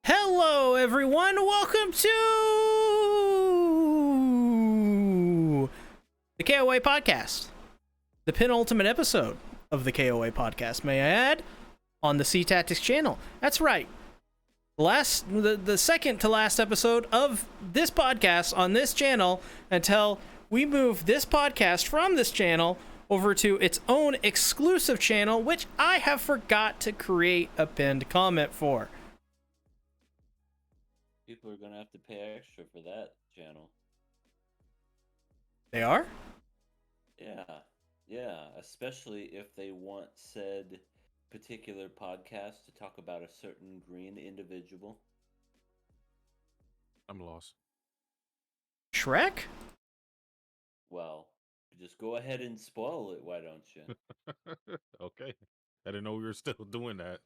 Hello, everyone. Welcome to the KOA podcast, the penultimate episode of the KOA podcast. May I add, on the C Tactics channel. That's right. The second to last episode of this podcast on this channel until we move this podcast from this channel over to its own exclusive channel, which I have forgot to create a pinned comment for. People are gonna have to pay extra for that channel. They are? Yeah, especially if they want said particular podcast to talk about a certain green individual. I'm lost. Shrek? Well, just go ahead and spoil it, why don't you? Okay. I didn't know we were still doing that.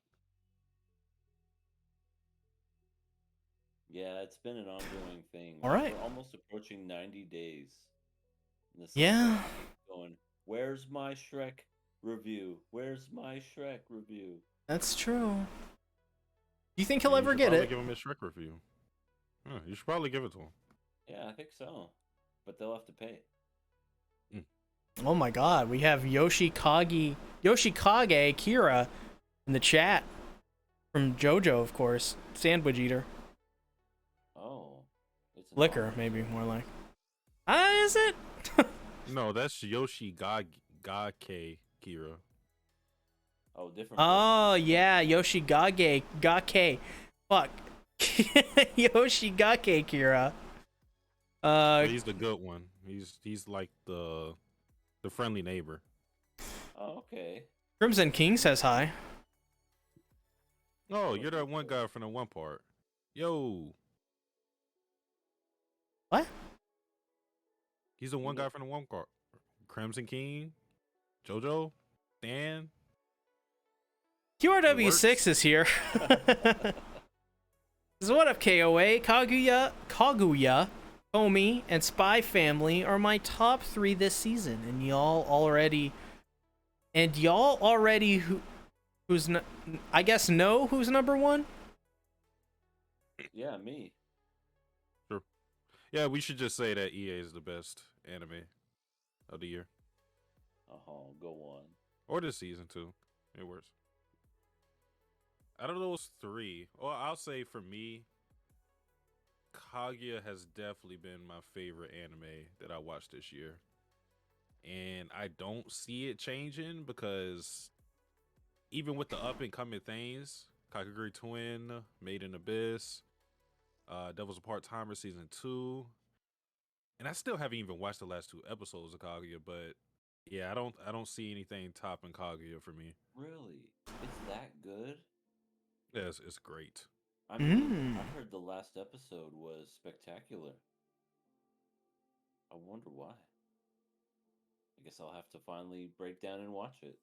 Yeah, it's been an ongoing thing. All right. We're almost approaching 90 days. And this Yeah. going, where's my Shrek review? Where's my Shrek review? That's true. Do you think he'll You ever should get probably it? Give him his Shrek review. You should probably give it to him. Yeah, I think so. But they'll have to pay. Oh my god, we have Yoshikage Kira in the chat. From JoJo, of course. Sandwich eater. Oh. It's an Liquor, honor. maybe, more like. Is it? No, that's Yoshi Gake Kira. Oh, different. Oh, yeah, Yoshigage. Gake. Fuck. Yoshigage Kira. But he's the good one. He's like the friendly neighbor. Oh, okay. Crimson King says hi. Oh, you're that one guy from the one part. Yo. What? He's the one guy from the one part. Crimson King, JoJo, Dan. QRW6 is here. So what up, KOA? Kaguya, Komi, and Spy Family are my top 3 this season, and y'all already I guess know who's number 1? Yeah, me. Sure. Yeah, we should just say that EA is the best anime of the year. Go on. Or this season too. It works. Out of those 3, or I'll say for me, Kaguya has definitely been my favorite anime that I watched this year. And I don't see it changing because even with the up and coming things, Kakaguri Twin, Made in Abyss, Devil's a Part-Timer Season 2. And I still haven't even watched the last 2 episodes of Kaguya, but yeah, I don't see anything topping Kaguya for me. Really? It's that good? Yes, it's great. I mean, I heard the last episode was spectacular. I wonder why. I guess I'll have to finally break down and watch it.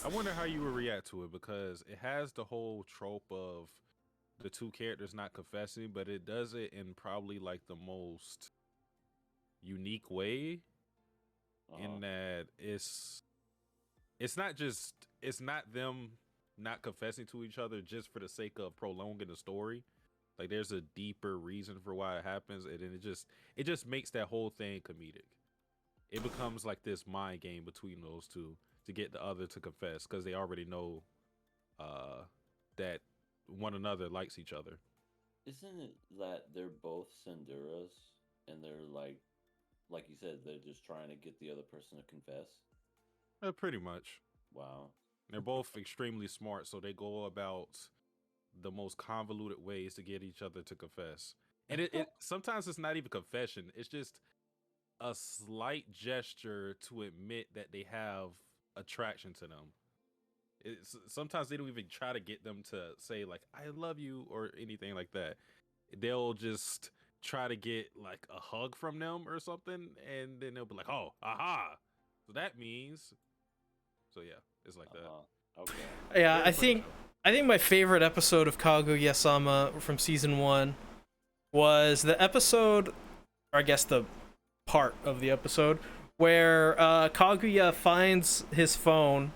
I wonder how you would react to it because it has the whole trope of the 2 characters not confessing, but it does it in probably like the most unique way in that it's not them not confessing to each other just for the sake of prolonging the story. Like there's a deeper reason for why it happens, and then it just makes that whole thing comedic. It becomes like this mind game between those two to get the other to confess because they already know that one another likes each other. Isn't it that they're both Senduras and they're like you said, they're just trying to get the other person to confess? Pretty much. Wow. They're both extremely smart, so they go about the most convoluted ways to get each other to confess. And it sometimes it's not even confession. It's just a slight gesture to admit that they have attraction to them. Sometimes they don't even try to get them to say like I love you or anything like that. They'll just try to get like a hug from them or something, and then they'll be like, oh, aha, so that means. So yeah, it's like that. Okay. Yeah, I think my favorite episode of Kaguya-sama from season 1 was the episode, or I guess the part of the episode where Kaguya finds his phone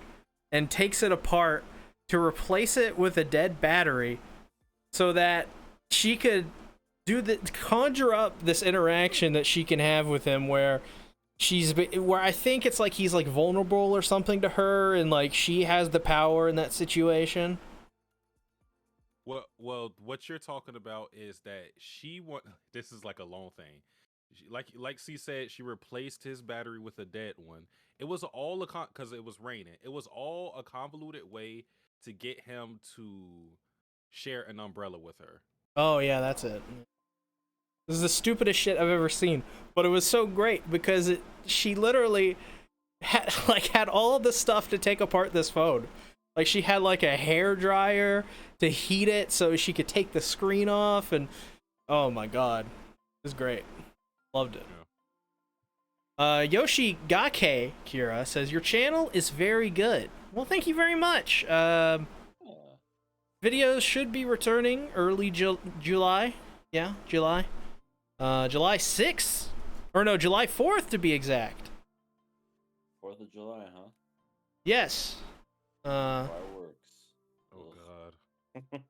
and takes it apart to replace it with a dead battery so that she could conjure up this interaction that she can have with him where where I think it's like he's like vulnerable or something to her, and like she has the power in that situation. Well, what you're talking about is that she want. This is like a long thing. Like she said, she replaced his battery with a dead one. It was all because it was raining. It was all a convoluted way to get him to share an umbrella with her. Oh yeah, that's it. This is the stupidest shit I've ever seen, but it was so great because she literally had all the stuff to take apart this phone. Like she had like a hair dryer to heat it so she could take the screen off, and oh my god, it was great. Loved it. Yeah. Yoshi Gake Kira says your channel is very good. Well, thank you very much. Videos should be returning early July. Yeah, July. July 6th? Or no, July 4th to be exact. 4th of July, huh? Yes. Fireworks. Oh god.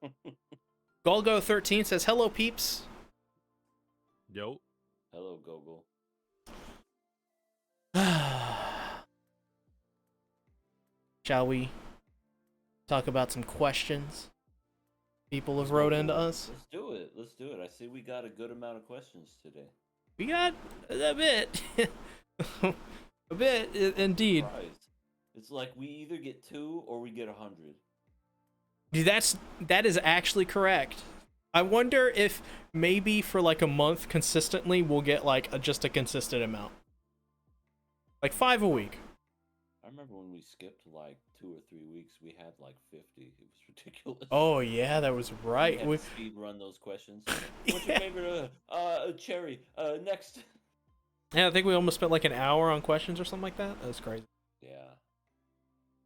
Golgo13 says, hello peeps. Yo. Hello, Gogol. Shall we talk about some questions people have wrote into us? Let's do it. Let's do it. I see we got a good amount of questions today. We got a bit. A bit, indeed. Surprised. It's like we either get 2 or we get 100. Dude, that is actually correct. I wonder if maybe for like a month consistently we'll get like just a consistent amount. Like 5 a week. I remember when we skipped like 2 or 3 weeks, we had like 50. It was ridiculous. Oh yeah, that was right. We speed run those questions. What's your favorite cherry? Next. Yeah, I think we almost spent like an hour on questions or something like that. That was crazy. Yeah.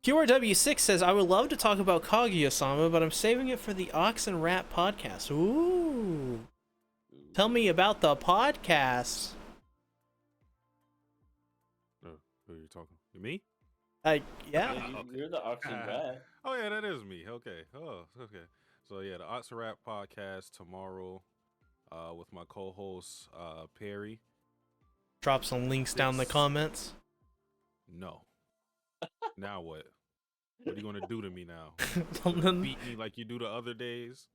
QRW6 says, I would love to talk about Kaguya-sama, but I'm saving it for the Ox and Rat podcast. Ooh. Tell me about the podcast. Oh, who are you talking? Me? Yeah. You're the Ox and Rat. Oh yeah, that is me. Okay. Oh, okay. So yeah, the Ox and Rat podcast tomorrow, with my co-host Perry. Drop some links down in the comments. No. Now what? What are you gonna do to me now? Beat me like you do the other days?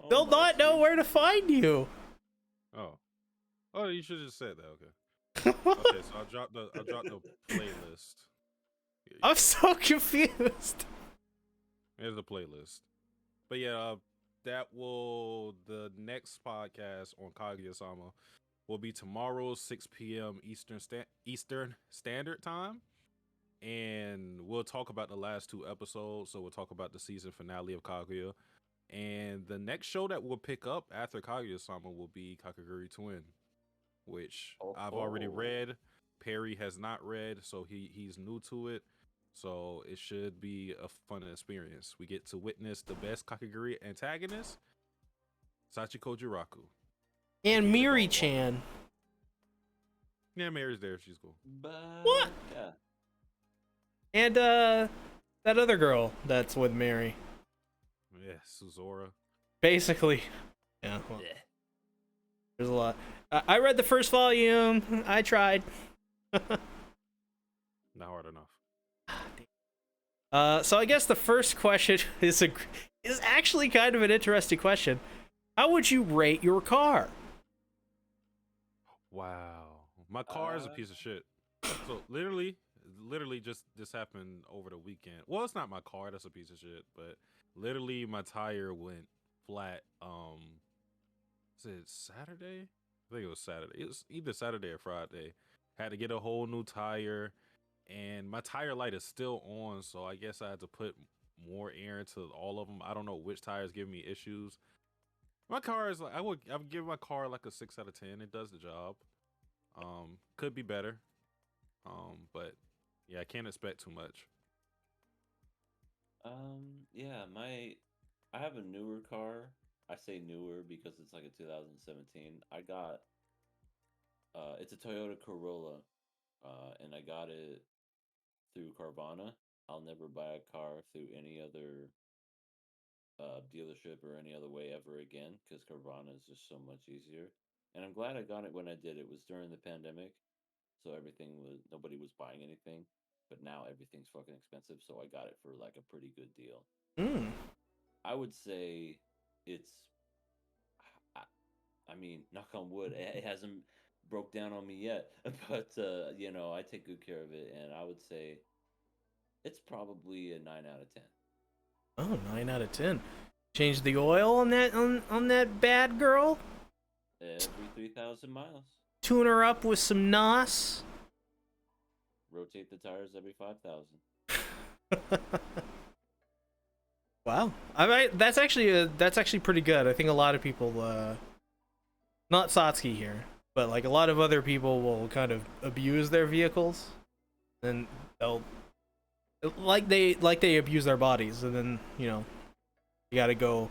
They'll not know where to find you. Oh, you should have just said that. Okay. Okay, so I'll drop the playlist. I'm so confused. Here's the playlist. But yeah, the next podcast on Kaguya-sama will be tomorrow, 6 p.m. Eastern Standard Time. And we'll talk about the last 2 episodes. So we'll talk about the season finale of Kaguya. And the next show that we'll pick up after Kaguya-sama will be Kakaguri Twin, which I've already read. Perry has not read, so he's new to it. So it should be a fun experience. We get to witness the best Kakaguri antagonist, Sachiko Jiraku. And Miri-chan. Yeah, Mary's there. She's cool. What? Yeah. And that other girl that's with Mary. Yeah, Suzora. Basically. Yeah. Well, there's a lot. I read the first volume. I tried. Not hard enough. So I guess the first question is actually kind of an interesting question. How would you rate your car? Wow. My car is a piece of shit. So literally just this happened over the weekend. Well, it's not my car that's a piece of shit, but literally my tire went flat. Is it Saturday? I think it was Saturday. It was either Saturday or Friday. Had to get a whole new tire, and my tire light is still on, so I guess I had to put more air into all of them. I don't know which tires give me issues. My car is like I would give my car like a 6 out of 10. It does the job. Could be better. But yeah, I can't expect too much. Yeah, I have a newer car. I say newer because it's like a 2017. I got it's a Toyota Corolla, and I got it through Carvana. I'll never buy a car through any other dealership or any other way ever again because Carvana is just so much easier. And I'm glad I got it when I did. It was during the pandemic, so nobody was buying anything. But now everything's fucking expensive, so I got it for like a pretty good deal. Mm. I would say it's, I, I mean, knock on wood, it hasn't broke down on me yet, but I take good care of it, and I would say it's probably a 9 out of 10. Oh, 9 out of 10. Change the oil on that bad girl. Every 3,000 miles. Tune her up with some NOS. Rotate the tires every 5,000. Wow, that's actually pretty good. I think a lot of people, not Satsuki here, but like a lot of other people will kind of abuse their vehicles, and they'll like they abuse their bodies, and then you gotta go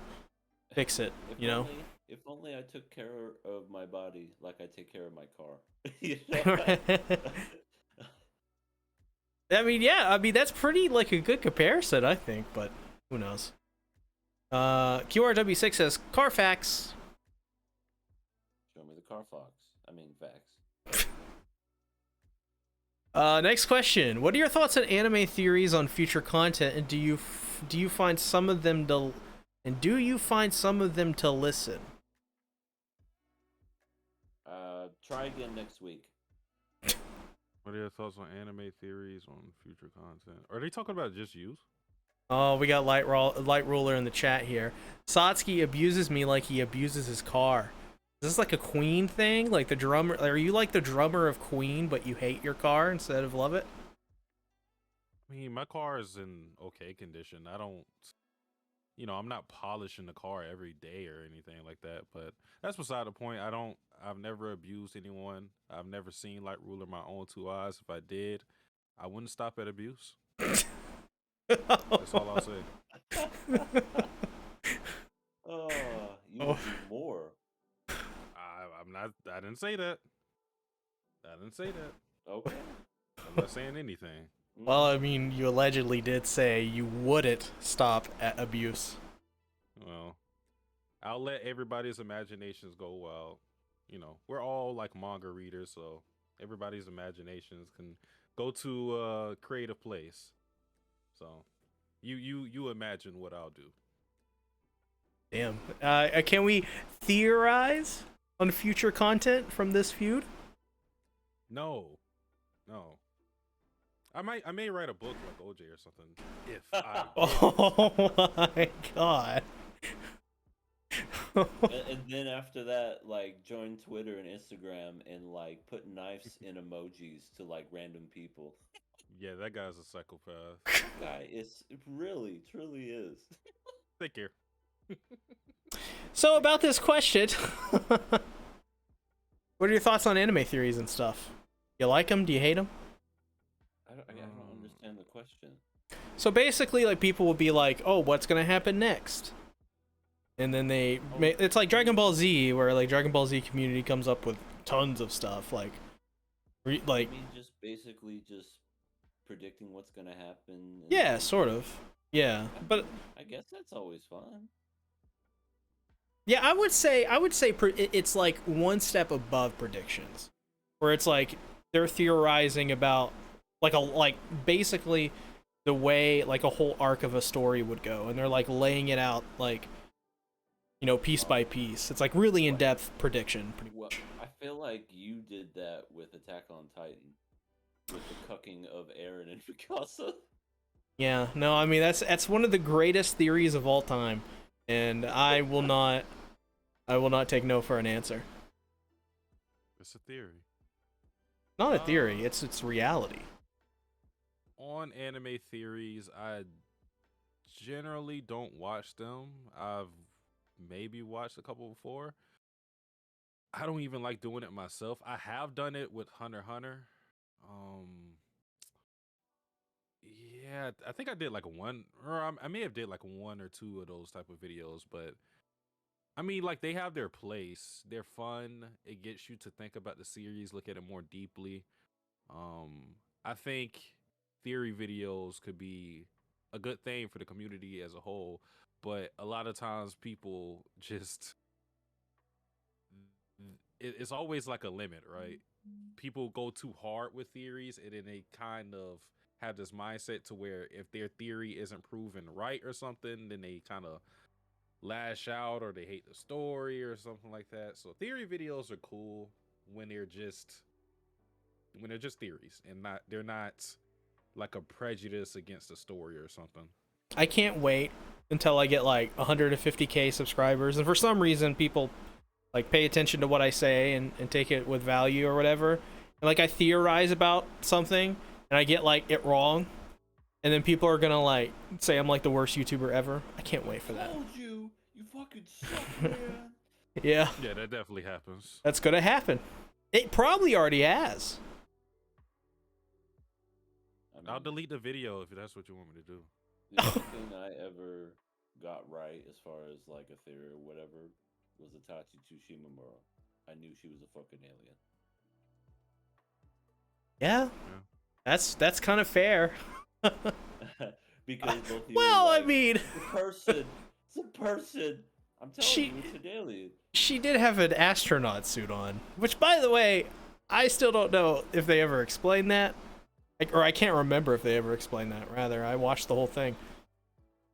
fix it. If only I took care of my body like I take care of my car. I mean, yeah, I mean that's pretty like a good comparison, I think, but who knows? QRW6 says Carfax. Show me the car fox. I mean, facts. Next question. What are your thoughts on anime theories on future content, and do you find some of them to listen? Try again next week. What are your thoughts on anime theories on future content? Are they talking about just use? Oh, we got Light Ruler in the chat here. Satsuki abuses me like he abuses his car. Is this like a Queen thing? Like the drummer? Are you like the drummer of Queen, but you hate your car instead of love it? I mean, my car is in okay condition. I don't, I'm not polishing the car every day or anything like that. But that's beside the point. I've never abused anyone. I've never seen Light Ruler my own two eyes. If I did, I wouldn't stop at abuse. That's all I'll say. Oh, you would do more. I'm not. I didn't say that. I didn't say that. Okay. I'm not saying anything. Well, I mean, you allegedly did say you wouldn't stop at abuse. Well, I'll let everybody's imaginations go wild. We're all like manga readers, so everybody's imaginations can go to a creative place. So, you imagine what I'll do. Damn. Can we theorize on future content from this feud? No. I may write a book like OJ or something if I. Oh my god. And then after that, like, join Twitter and Instagram and like put knives in emojis to like random people. Yeah, that guy's a psychopath. Guy, it truly is. Take care. So about this question, what are your thoughts on anime theories and stuff? You like them? Do you hate them? I don't understand the question. So basically, like, people will be like, "Oh, what's gonna happen next?" And then it's like Dragon Ball Z, where like Dragon Ball Z community comes up with tons of stuff, like I mean, just basically just predicting what's gonna happen. Yeah, sort of. Yeah, but I guess that's always fun. yeah, I would say it's like one step above predictions, where it's like they're theorizing about like basically the way like a whole arc of a story would go, and they're like laying it out like piece by piece. It's like really in depth prediction, pretty much. I feel like you did that with Attack on Titan, with the cucking of Eren and Mikasa. Yeah, no, I mean that's one of the greatest theories of all time, and I will not take no for an answer. It's a theory. Not a theory, it's reality. On anime theories, I generally don't watch them. I've maybe watched a couple before. I don't even like doing it myself. I have done it with Hunter x Hunter. Yeah, I think I did like one, or I may have did like one or two of those type of videos, but I mean, like, they have their place. They're fun. It gets you to think about the series, look at it more deeply. I think theory videos could be a good thing for the community as a whole, but a lot of times people just it's always like a limit, right? People go too hard with theories, and then they kind of have this mindset to where if their theory isn't proven right or something, then they kind of lash out or they hate the story or something like that. So theory videos are cool when they're just theories and they're not like a prejudice against the story or something. I can't wait until I get like 150k subscribers, and for some reason people like pay attention to what I say and take it with value or whatever. And like I theorize about something and I get like it wrong, and then people are gonna like say I'm like the worst YouTuber ever. I can't wait for that. Told you, you fucking suck, man. Yeah, that definitely happens. that's gonna happen. It probably already has. I'll delete the video if that's what you want me to do. The only thing I ever got right as far as like a theory or whatever was Itachi Tsushima. I knew she was a fucking alien. Yeah. That's kind of fair. Because both of you Well, were I like, mean, it's a person. I'm telling you, it's an alien. she did have an astronaut suit on, which, by the way, I still don't know if they ever explained that, or I can't remember if they ever explained that. Rather, I watched the whole thing.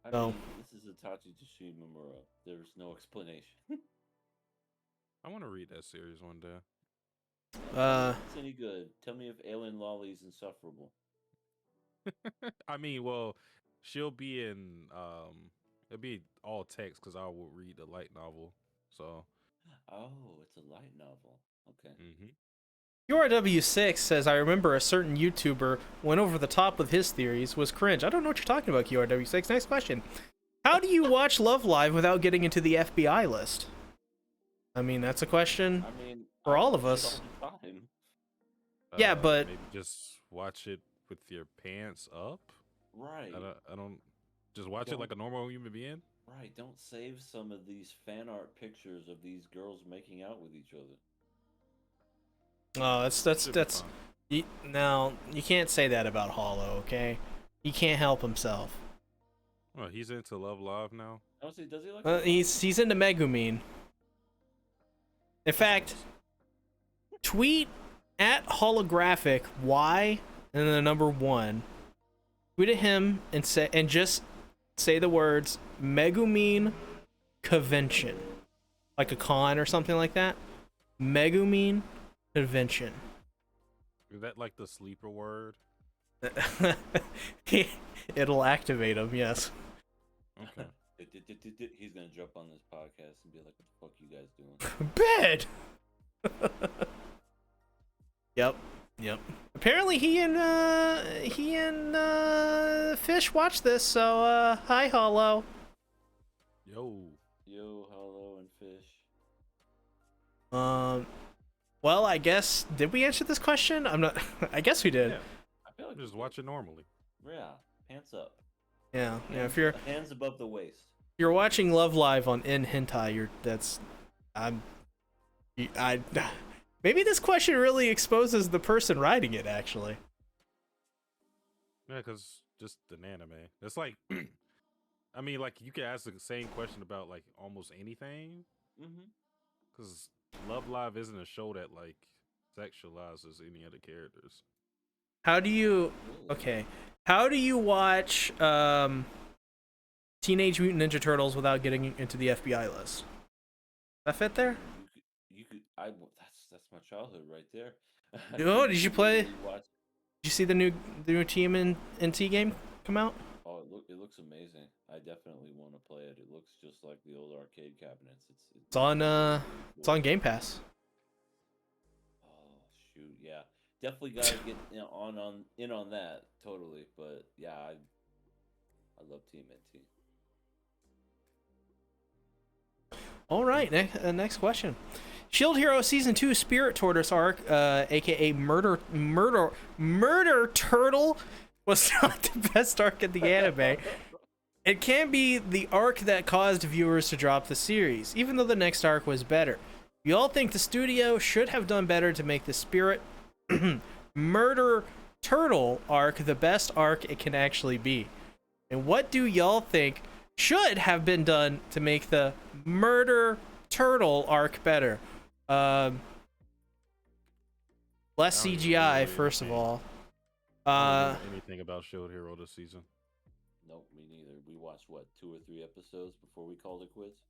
I No. mean, this is Itachi Tsushima. There's no explanation. I want to read that series one day. If it's any good, tell me if Alien Lolly's insufferable. I mean, well, she'll be in it'll be all text because I will read the light novel. So Oh, it's a light novel. Okay. QRW6 says, I remember a certain YouTuber went over the top with his theories, was cringe. I don't know what you're talking about, QRW6. Next question. How do you watch Love Live without getting into the FBI list? I mean, that's a question I mean, for I all of watch it us. all the time. Yeah, but maybe just watch it with your pants up. Right. I don't just watch it like a normal human being. Right. Don't save some of these fan art pictures of these girls making out with each other. oh, that's no, you can't say that about Hollow, okay? He can't help himself. Oh, he's into Love Live now. Honestly, does he like? He's into Megumine. In fact, tweet at holographic Y and then the number 1. Tweet at him and just say the words Megumine Convention, like a con or something like that. Megumine Convention. Is that like the sleeper word? It'll activate him. Yes. Okay. He's gonna jump on this podcast and be like, "What the fuck you guys doing?" Bed. Yep. Apparently he and Fish watched this, so hi Hollow. Yo, Hollow and Fish. Well, I guess did we answer this question? I'm not. I guess we did. yeah. I feel like Just watch it normally. Yeah, pants up. Yeah. If you're Hands above the waist. watching Love Live on In Hentai, maybe this question really exposes the person writing it. Actually. Yeah, because just an anime. It's like, I mean, like you could ask the same question about like almost anything. Because Love Live isn't a show that like sexualizes any other characters. How do you watch Teenage Mutant Ninja Turtles without getting into the FBI list? That fit there? You could. That's my childhood right there. Oh, did you play? Watch. Did you see the new TMNT game come out? Oh, it looks amazing. I definitely want to play it. It looks just like the old arcade cabinets. It's on Game Pass. Oh shoot, yeah. Definitely gotta get in on that totally. But yeah, I love TMNT. All right, next question. Shield Hero Season 2 Spirit Tortoise arc, aka Murder Turtle, was not the best arc in the anime. It can be the arc that caused viewers to drop the series, even though the next arc was better. You all think the studio should have done better to make the Spirit Murder turtle arc the best arc it can actually be? And what do y'all think should have been done to make the murder turtle arc better? Less I don't even CGI, really first of understand. all. I don't remember anything about Shield Hero this season. Nope, me neither. We watched what 2 or 3 episodes before we called it quits.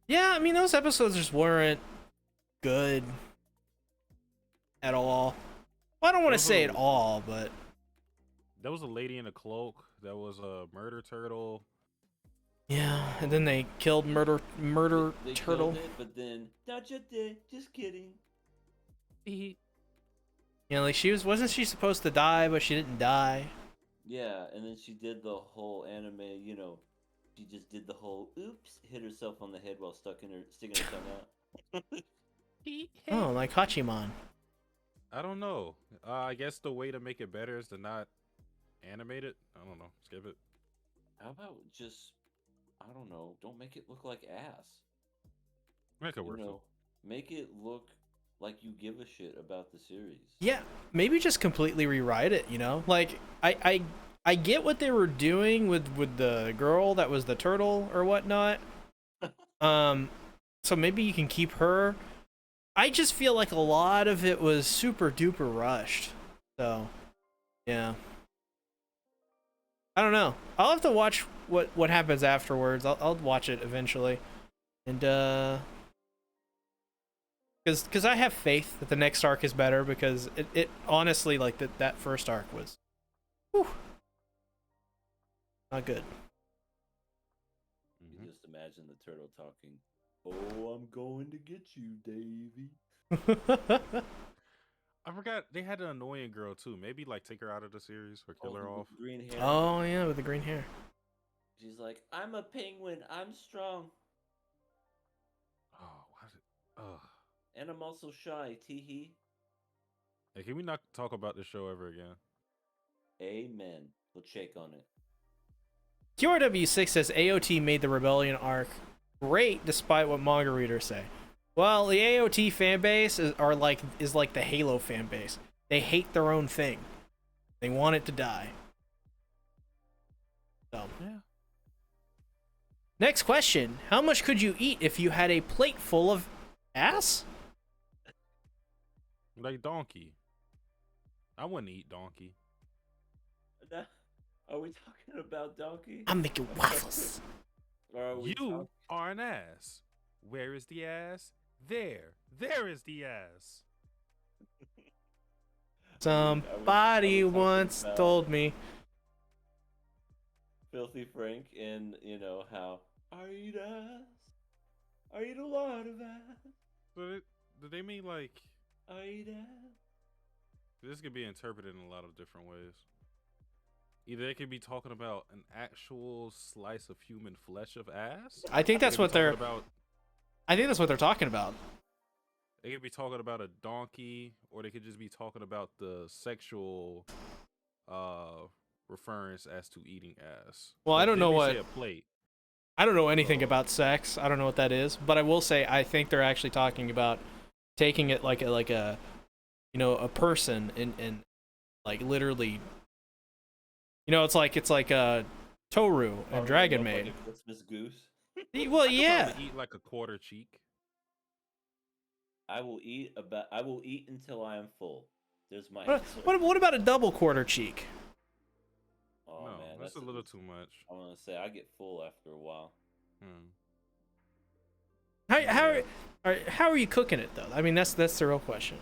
Yeah, I mean, those episodes just weren't good at all. Well, I don't want to say at all, but There was a lady in a cloak. There was a murder turtle. yeah. And then they killed murder They turtle. killed it, but then not just dead. Just kidding. You know, like wasn't she supposed to die, but she didn't die. Yeah, and then she did the whole anime. She just did the whole oops, hit herself on the head while sticking her tongue out. Oh, like Hachiman. I don't know. I guess the way to make it better is to not animate it. I don't know. Skip it. How about just, I don't know, don't make it look like ass. Make it worth it. Make it look like you give a shit about the series. Yeah, maybe just completely rewrite it. You know, like I get what they were doing with the girl that was the turtle or whatnot. So maybe you can keep her. I just feel like a lot of it was super duper rushed. So, yeah. I don't know. I'll have to watch what happens afterwards. I'll watch it eventually, and because I have faith that the next arc is better, because it honestly, like, that first arc was, whew, not good. You just imagine the turtle talking. Oh, I'm going to get you, Davy. I forgot they had an annoying girl too. Maybe like take her out of the series or kill her off. Green hair. Oh yeah, with the green hair. She's like, I'm a penguin. I'm strong. Oh, why did? And I'm also shy. Teehee. Hey, can we not talk about this show ever again? Amen. Let's shake on it. QRW6 says AOT made the Rebellion arc great despite what manga readers say. Well, the AOT fan base is like the Halo fan base. They hate their own thing. They want it to die. So, Yeah. Next question. How much could you eat if you had a plate full of ass? Like donkey. I wouldn't eat donkey. Are we talking about donkey? I'm making waffles. You are an ass. Where is the ass? There is the ass. Somebody once told me. Filthy Frank, and how I eat ass. I eat a lot of ass. But do they mean like I eat ass? this could be interpreted in a lot of different ways. Either they could be talking about an actual slice of human flesh of ass. I think that's what they're about. I think that's what they're talking about. They could be talking about a donkey, or they could just be talking about the sexual reference as to eating ass. Well, I don't know what say a plate. I don't know anything about sex. I don't know what that is, but I will say I think they're actually talking about taking it like a a person and like literally, it's like Toru and Dragon Maid. Like a Christmas goose. Well, yeah. Probably eat like a quarter cheek. I will eat until I am full. There's my What, answer. what about a double quarter cheek? Oh No, man, that's a little too much. I want to say I get full after a while. How are you cooking it though? I mean, that's the real question.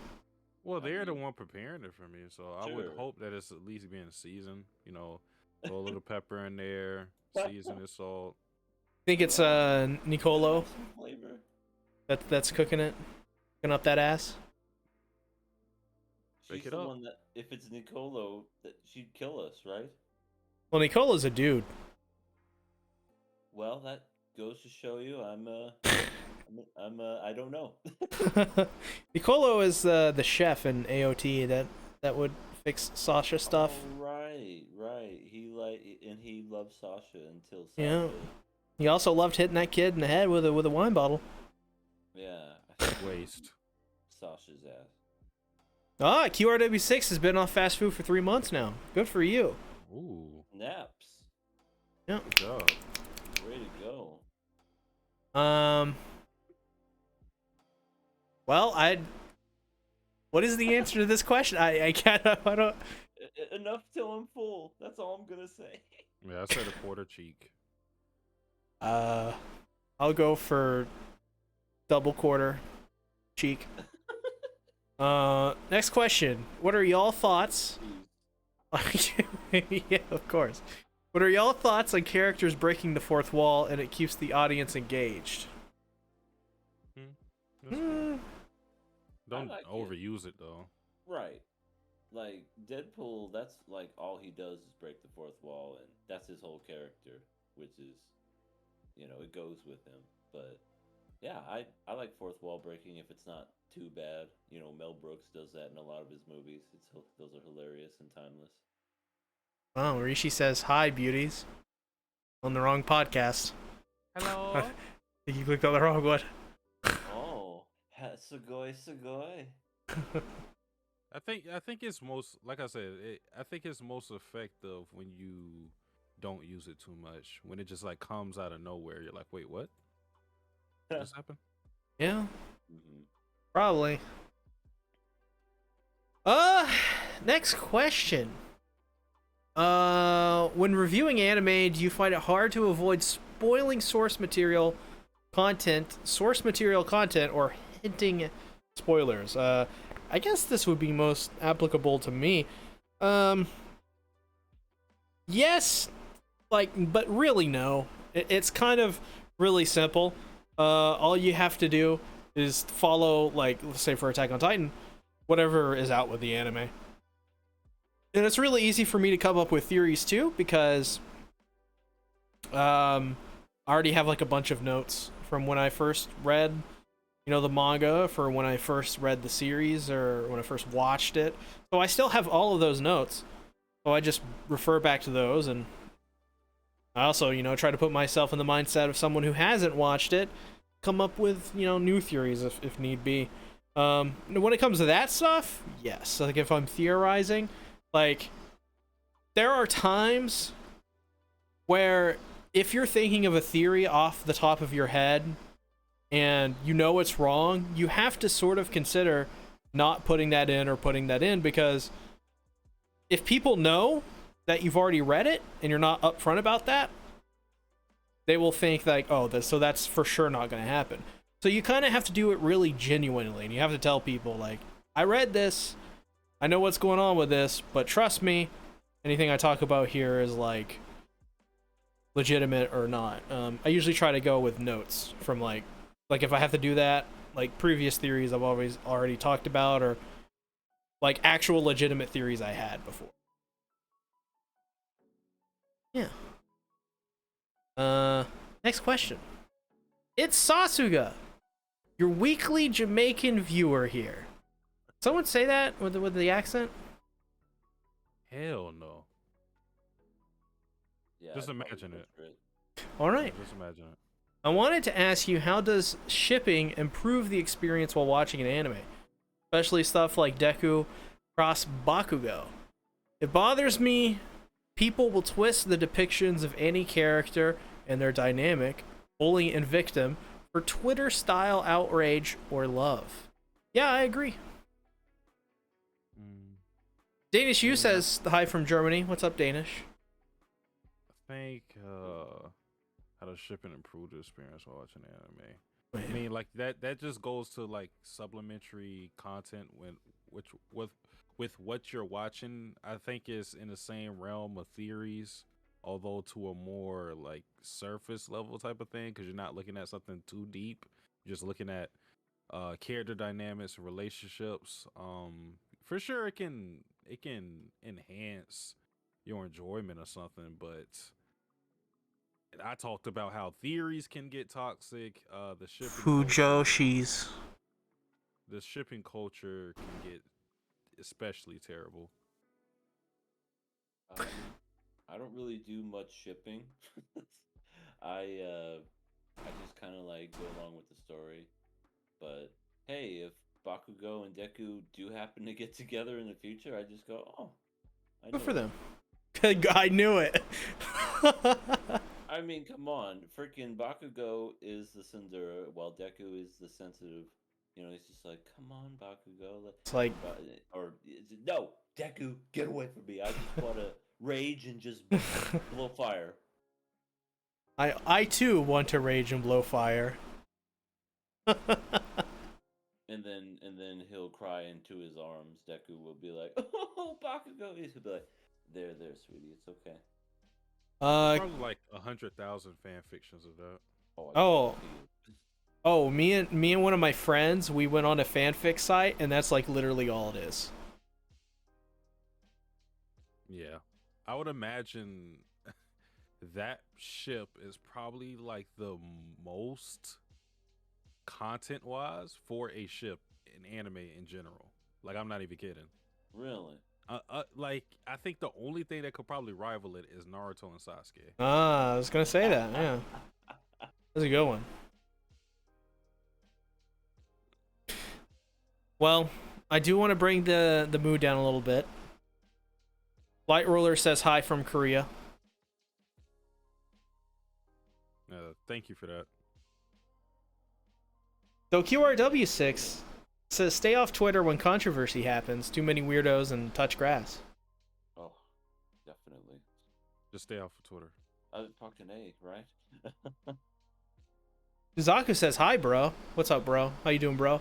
Well, they're the one preparing it for me, so I would Sure. hope that it's at least being seasoned. Throw a little pepper in there, season it, salt. Think it's Nicolo Some flavor. that's cooking it, cooking up that ass. Bake She's it the up. one that, if it's Nicolo, that she'd kill us, right? Well, Nicolo's a dude. Well, that goes to show you I don't know. Nicolo is the chef in AOT that would fix Sasha stuff. Oh, right. He loved Sasha until Sasha. Yeah. He also loved hitting that kid in the head with a wine bottle. Yeah. I think Waste. Sasha's ass. Ah, QRW6 has been off fast food for 3 months now. Good for you. Ooh, Naps. Yeah. good job. Way to go. Well, what is the answer to this question? I can't. I don't. Enough till I'm full. That's all I'm gonna say. Yeah, I said a quarter cheek. I'll go for double quarter cheek. Next question. What are y'all thoughts? Yeah, of course. What are y'all thoughts on characters breaking the fourth wall and it keeps the audience engaged? That's cool. Don't like overuse it though. Right. Like Deadpool, that's like all he does is break the fourth wall, and that's his whole character, which is, it goes with him. But yeah, I like fourth wall breaking if it's not too bad. Mel Brooks does that in a lot of his movies. Those are hilarious and timeless. Oh, Rishi says hi, beauties. On the wrong podcast. Hello. I think you clicked on the wrong one. Oh, sugoi sugoi. I think it's most, like I said, I think it's most effective when you don't use it too much. When it just like comes out of nowhere, you're like, wait, what? What just happened? Yeah, Mm-hmm. probably. Next question. When reviewing anime, do you find it hard to avoid spoiling source material content, or hinting spoilers? I guess this would be most applicable to me. Yes, but really no. It's kind of really simple. All you have to do is follow, like, let's say for Attack on Titan, whatever is out with the anime. And it's really easy for me to come up with theories too, because I already have like a bunch of notes from when I first read, the manga, for when I first read the series or when I first watched it. So I still have all of those notes. So I just refer back to those, and I also, try to put myself in the mindset of someone who hasn't watched it, come up with, new theories if need be. When it comes to that stuff, yes. Like if I'm theorizing, like, there are times where if you're thinking of a theory off the top of your head and you know it's wrong, you have to sort of consider not putting that in or putting that in, because if people know that you've already read it and you're not upfront about that, they will think like, oh, so that's for sure not going to happen. So you kind of have to do it really genuinely, and you have to tell people, like, I read this, I know what's going on with this, but trust me, anything I talk about here is like legitimate or not. I usually try to go with notes from like if I have to do that, like previous theories I've already talked about, or like actual legitimate theories I had before. Yeah. Next question. It's Sasuga, your weekly Jamaican viewer here. Someone say that with the accent? Hell no. Yeah, Just I'd probably imagine it. butcher All right. Just imagine it. I wanted to ask you, how does shipping improve the experience while watching an anime? Especially stuff like Deku cross Bakugo. It bothers me people will twist the depictions of any character and their dynamic, bully and victim, for Twitter-style outrage or love. Yeah, I agree. Danish U says hi from Germany. What's up, Danish? I think how does shipping improve the experience while watching anime? I mean, like that just goes to like supplementary content with what you're watching. I think it's in the same realm of theories, although to a more like surface level type of thing, because you're not looking at something too deep. You're just looking at character dynamics, relationships. For sure it can enhance your enjoyment of something, but I talked about how theories can get toxic. The shipping culture can get especially terrible. it. I don't really do much shipping. I just kind of like go along with the story. But hey, Bakugo and Deku do happen to get together in the future, I just go, oh, I Good know for it. them. I knew it. I mean, come on. Freaking Bakugo is the Tsundere, while Deku is the sensitive. You know, he's just like, come on, Bakugo. It's like, Or, no, Deku, get away from me. I just want to rage and just blow fire. I too want to rage and blow fire. And then he'll cry into his arms. Deku will be like, oh, Bakugo. He'll be like, there, sweetie. It's okay. There's probably like 100,000 fan fictions of that. Oh. Oh, me and one of my friends, we went on a fanfic site, and that's like literally all it is. Yeah, I would imagine that ship is probably like the most content-wise for a ship in anime in general. Like, I'm not even kidding. Really? Like, I think the only thing that could probably rival it is Naruto and Sasuke. Ah, I was gonna say that. Yeah, that's a good one. Well, I do want to bring the mood down a little bit. Light Roller says hi from Korea. Thank you for that. So QRW6 says stay off Twitter when controversy happens. Too many weirdos and touch grass. Oh, definitely. Just stay off of Twitter. Fucking A, right? Suzaku says hi, bro. What's up, bro? How you doing, bro?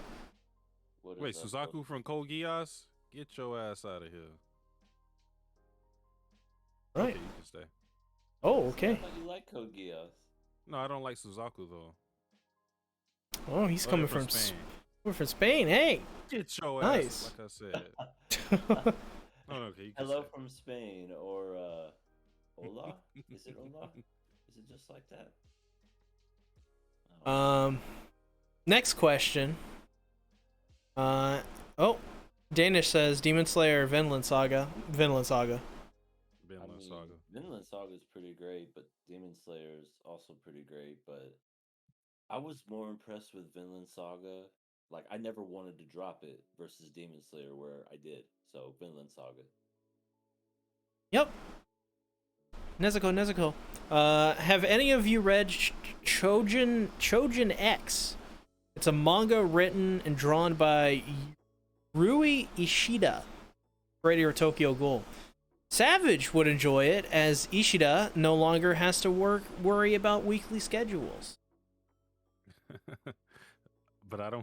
Wait, Suzaku from Code Geass? Get your ass out of here. Right. Okay, you can stay. Oh, okay. I thought you like Code Geass. No, I don't like Suzaku though. Oh, he's coming from Spain. We're from Spain. Hey. Get your Nice. ass, like I said. Oh, okay, you can Hello stay. from Spain, or Hola? Is it Hola? Is it just like that? Oh. Next question. Oh, Danish says Demon Slayer, Vinland Saga. Vinland Saga. Vinland Saga is pretty great, but Demon Slayer is also pretty great. But I was more impressed with Vinland Saga. Like, I never wanted to drop it versus Demon Slayer, where I did. So Vinland Saga. Yep. Nezuko. Have any of you read Chojin X? It's a manga written and drawn by Rui Ishida, creator of Tokyo Ghoul. Savage would enjoy it, as Ishida no longer has to worry about weekly schedules. But I've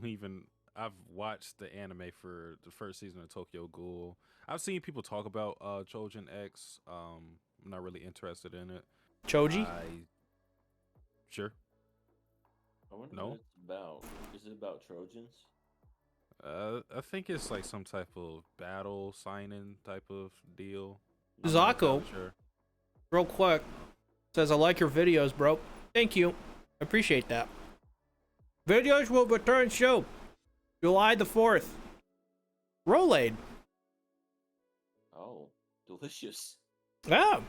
watched the anime for the first season of Tokyo Ghoul. I've seen people talk about Chojin X. I'm not really interested in it. Choji? Sure. I wonder No. what it's about. Is it about Trojans? I think it's like some type of battle signing type of deal. Zako, Sure. real quick, says, I like your videos, bro. Thank you. I appreciate that. Videos will return show July the 4th. Rolade. Oh, delicious. Ah.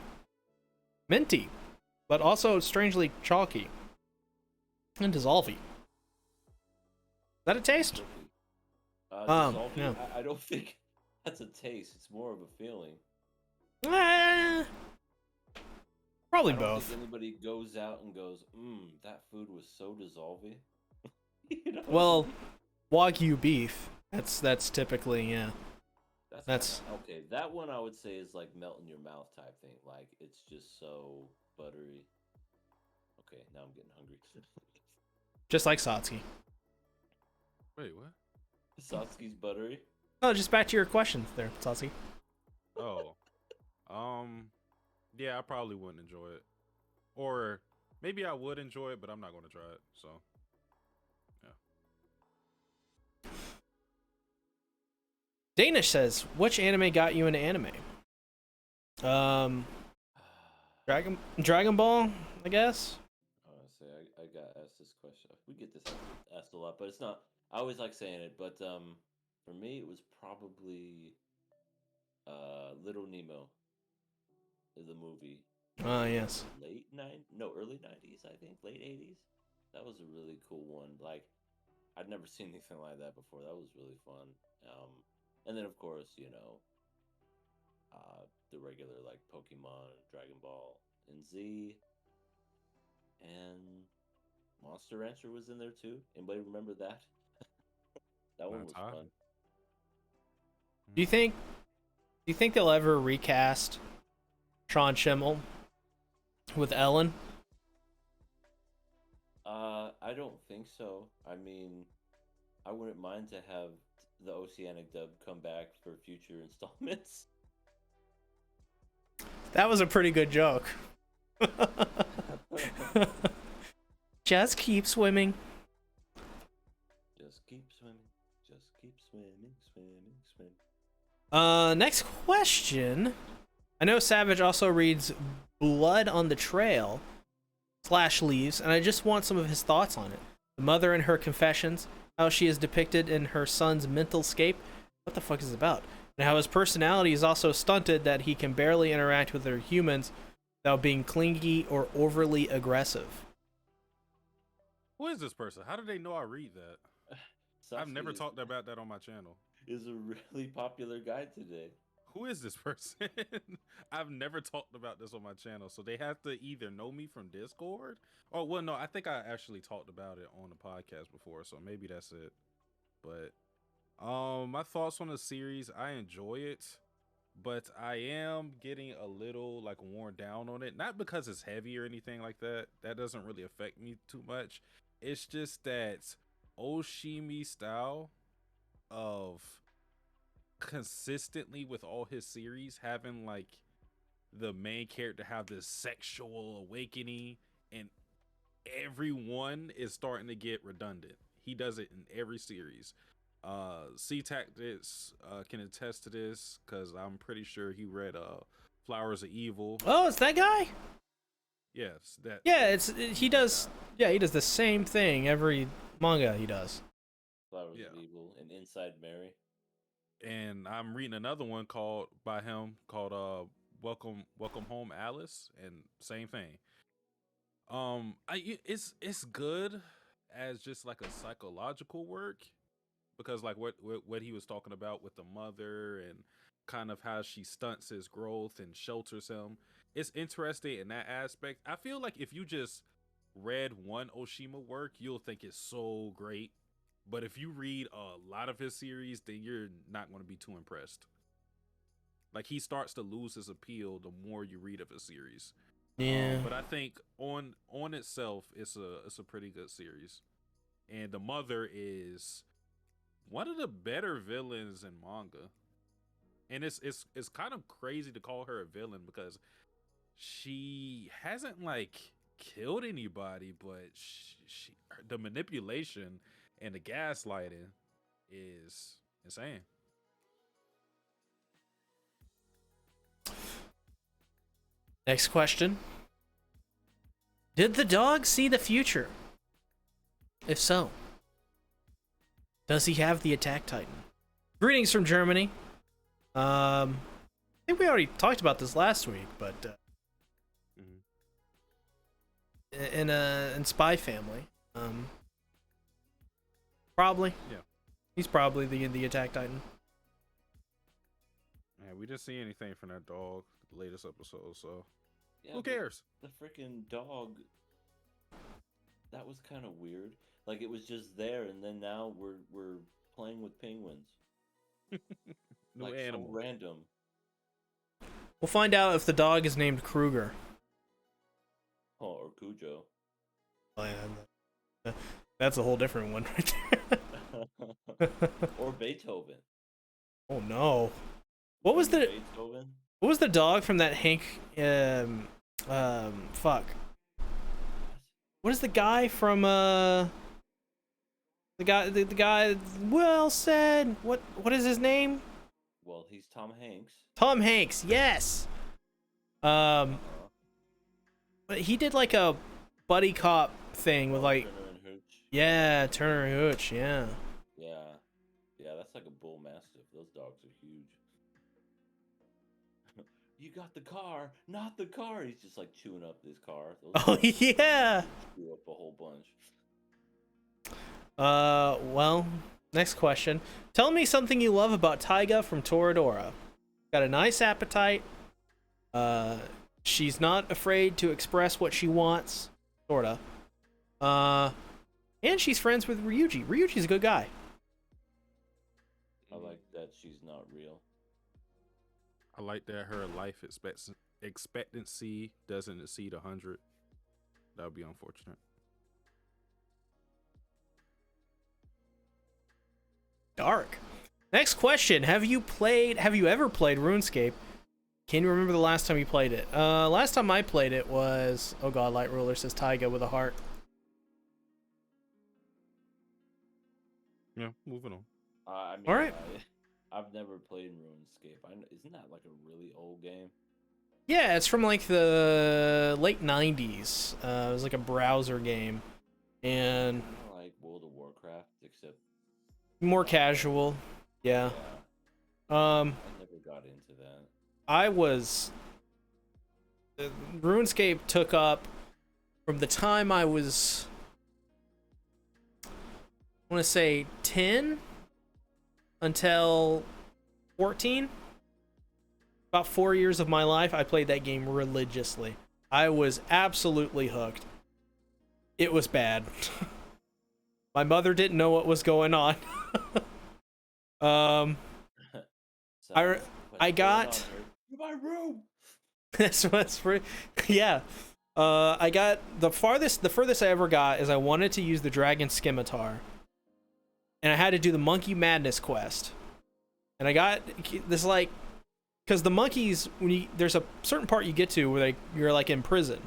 Minty. But also strangely chalky. And dissolvey. Is that a taste? Dissolving, yeah. I don't think that's a taste. It's more of a feeling. Probably I don't both. think anybody goes out and goes, that food was so dissolving. You know? Well, Wagyu beef. That's typically, yeah. That's okay. That one I would say is like melt in your mouth type thing. Like, it's just so buttery. Okay, now I'm getting hungry. just like Satsuki. Wait, what? Satsuki's buttery. Oh, just back to your question there, Satsuki. Oh. Yeah, I probably wouldn't enjoy it. Or maybe I would enjoy it, but I'm not going to try it. So, yeah. Danish says, which anime got you into anime? Dragon Ball, I guess. Honestly, I got asked this question. We get this asked a lot, but it's not. I always like saying it, but for me, it was probably Little Nemo, the movie. Yes. Early 90s, I think, late 80s. That was a really cool one. Like, I'd never seen anything like that before. That was really fun. And then of course, the regular like Pokemon, Dragon Ball, and Z, and Monster Rancher was in there too. Anybody remember that? That one was Not fun. Do you think they'll ever recast Sean Schimmel with Ellen? I don't think so. I mean, I wouldn't mind to have the Oceanic dub come back for future installments. That was a pretty good joke. Just keep swimming. Just keep swimming. Just keep swimming, swimming, swimming. Next question. I know Savage also reads Blood on the Trail / Leaves, and I just want some of his thoughts on it. The mother and her confessions, how she is depicted in her son's mental scape. What the fuck is it about? And how his personality is also stunted that he can barely interact with other humans without being clingy or overly aggressive. Who is this person? How do they know I read that? I've never talked about that on my channel. Is a really popular guy today. Who is this person? I've never talked about this on my channel, so they have to either know me from Discord. Oh, well, no, I think I actually talked about it on the podcast before, so maybe that's it. But my thoughts on the series, I enjoy it, but I am getting a little like worn down on it. Not because it's heavy or anything like that. That doesn't really affect me too much. It's just that Oshimi style of consistently with all his series having like the main character have this sexual awakening, and everyone is starting to get redundant. He does it in every series. C-Tactics can attest to this because I'm pretty sure he read Flowers of Evil. Oh, it's that guy? Yes, that. Yeah, he does the same thing every manga he does. Flowers of Evil and Inside Mary. And I'm reading another one by him called Welcome Home Alice, and same thing. It's good as just like a psychological work, because like what he was talking about with the mother and kind of how she stunts his growth and shelters him. It's interesting in that aspect. I feel like if you just read one Oshima work, you'll think it's so great. But if you read a lot of his series, then you're not going to be too impressed. Like, he starts to lose his appeal the more you read of his series. Yeah. But I think on itself, it's a pretty good series. And the mother is one of the better villains in manga. And it's kind of crazy to call her a villain because she hasn't like killed anybody, but the manipulation and the gaslighting is insane. Next question. Did the dog see the future? If so, does he have the Attack Titan? Greetings from Germany. I think we already talked about this last week, but in Spy Family, probably. Yeah. He's probably the Attack Titan. Man, we didn't see anything from that dog the latest episode, so Yeah, who cares? The freaking dog. That was kind of weird. Like, it was just there, and then now we're playing with penguins. New like, animal. so random. We'll find out if the dog is named Kruger. Oh, or Cujo. Oh, yeah, that's a whole different one right there. Or Beethoven. Oh no! What was the Beethoven? What was the dog from that Hank? Fuck. What is the guy from the guy? Well said. What is his name? Well, he's Tom Hanks. Tom Hanks. Yes. But he did like a buddy cop thing with like. Turner and Hooch. Yeah, Turner and Hooch. Yeah. Yeah, that's like a bull mastiff. Those dogs are huge. You got the car, not the car. He's just like chewing up this car. Those Oh dogs yeah. chew up a whole bunch. Well, next question. Tell me something you love about Taiga from Toradora. Got a nice appetite. Uh, she's not afraid to express what she wants, sorta. And she's friends with Ryuji. Ryuji's a good guy. I like that she's not real. I like that her life expectancy doesn't exceed 100. That would be unfortunate. Dark. Next question. Have you ever played RuneScape? Can you remember the last time you played it? Last time I played it was, oh god, Light Ruler says Taiga with a heart. Yeah, moving on. I mean, All right. I've never played RuneScape. Isn't that like a really old game? Yeah, it's from like the late 90s. It was like a browser game. And Kind of like World of Warcraft, except more casual. Yeah. I never got into that. RuneScape took up from the time I was, I want to say 10 until 14. About 4 years of my life, I played that game religiously. I was absolutely hooked. It was bad. My mother didn't know what was going on. So, I got my room. That's what's free. Yeah. I got the furthest I ever got is I wanted to use the Dragon Scimitar. And I had to do the Monkey Madness quest. And I got this like, because the monkeys, there's a certain part you get to where you're like in prison,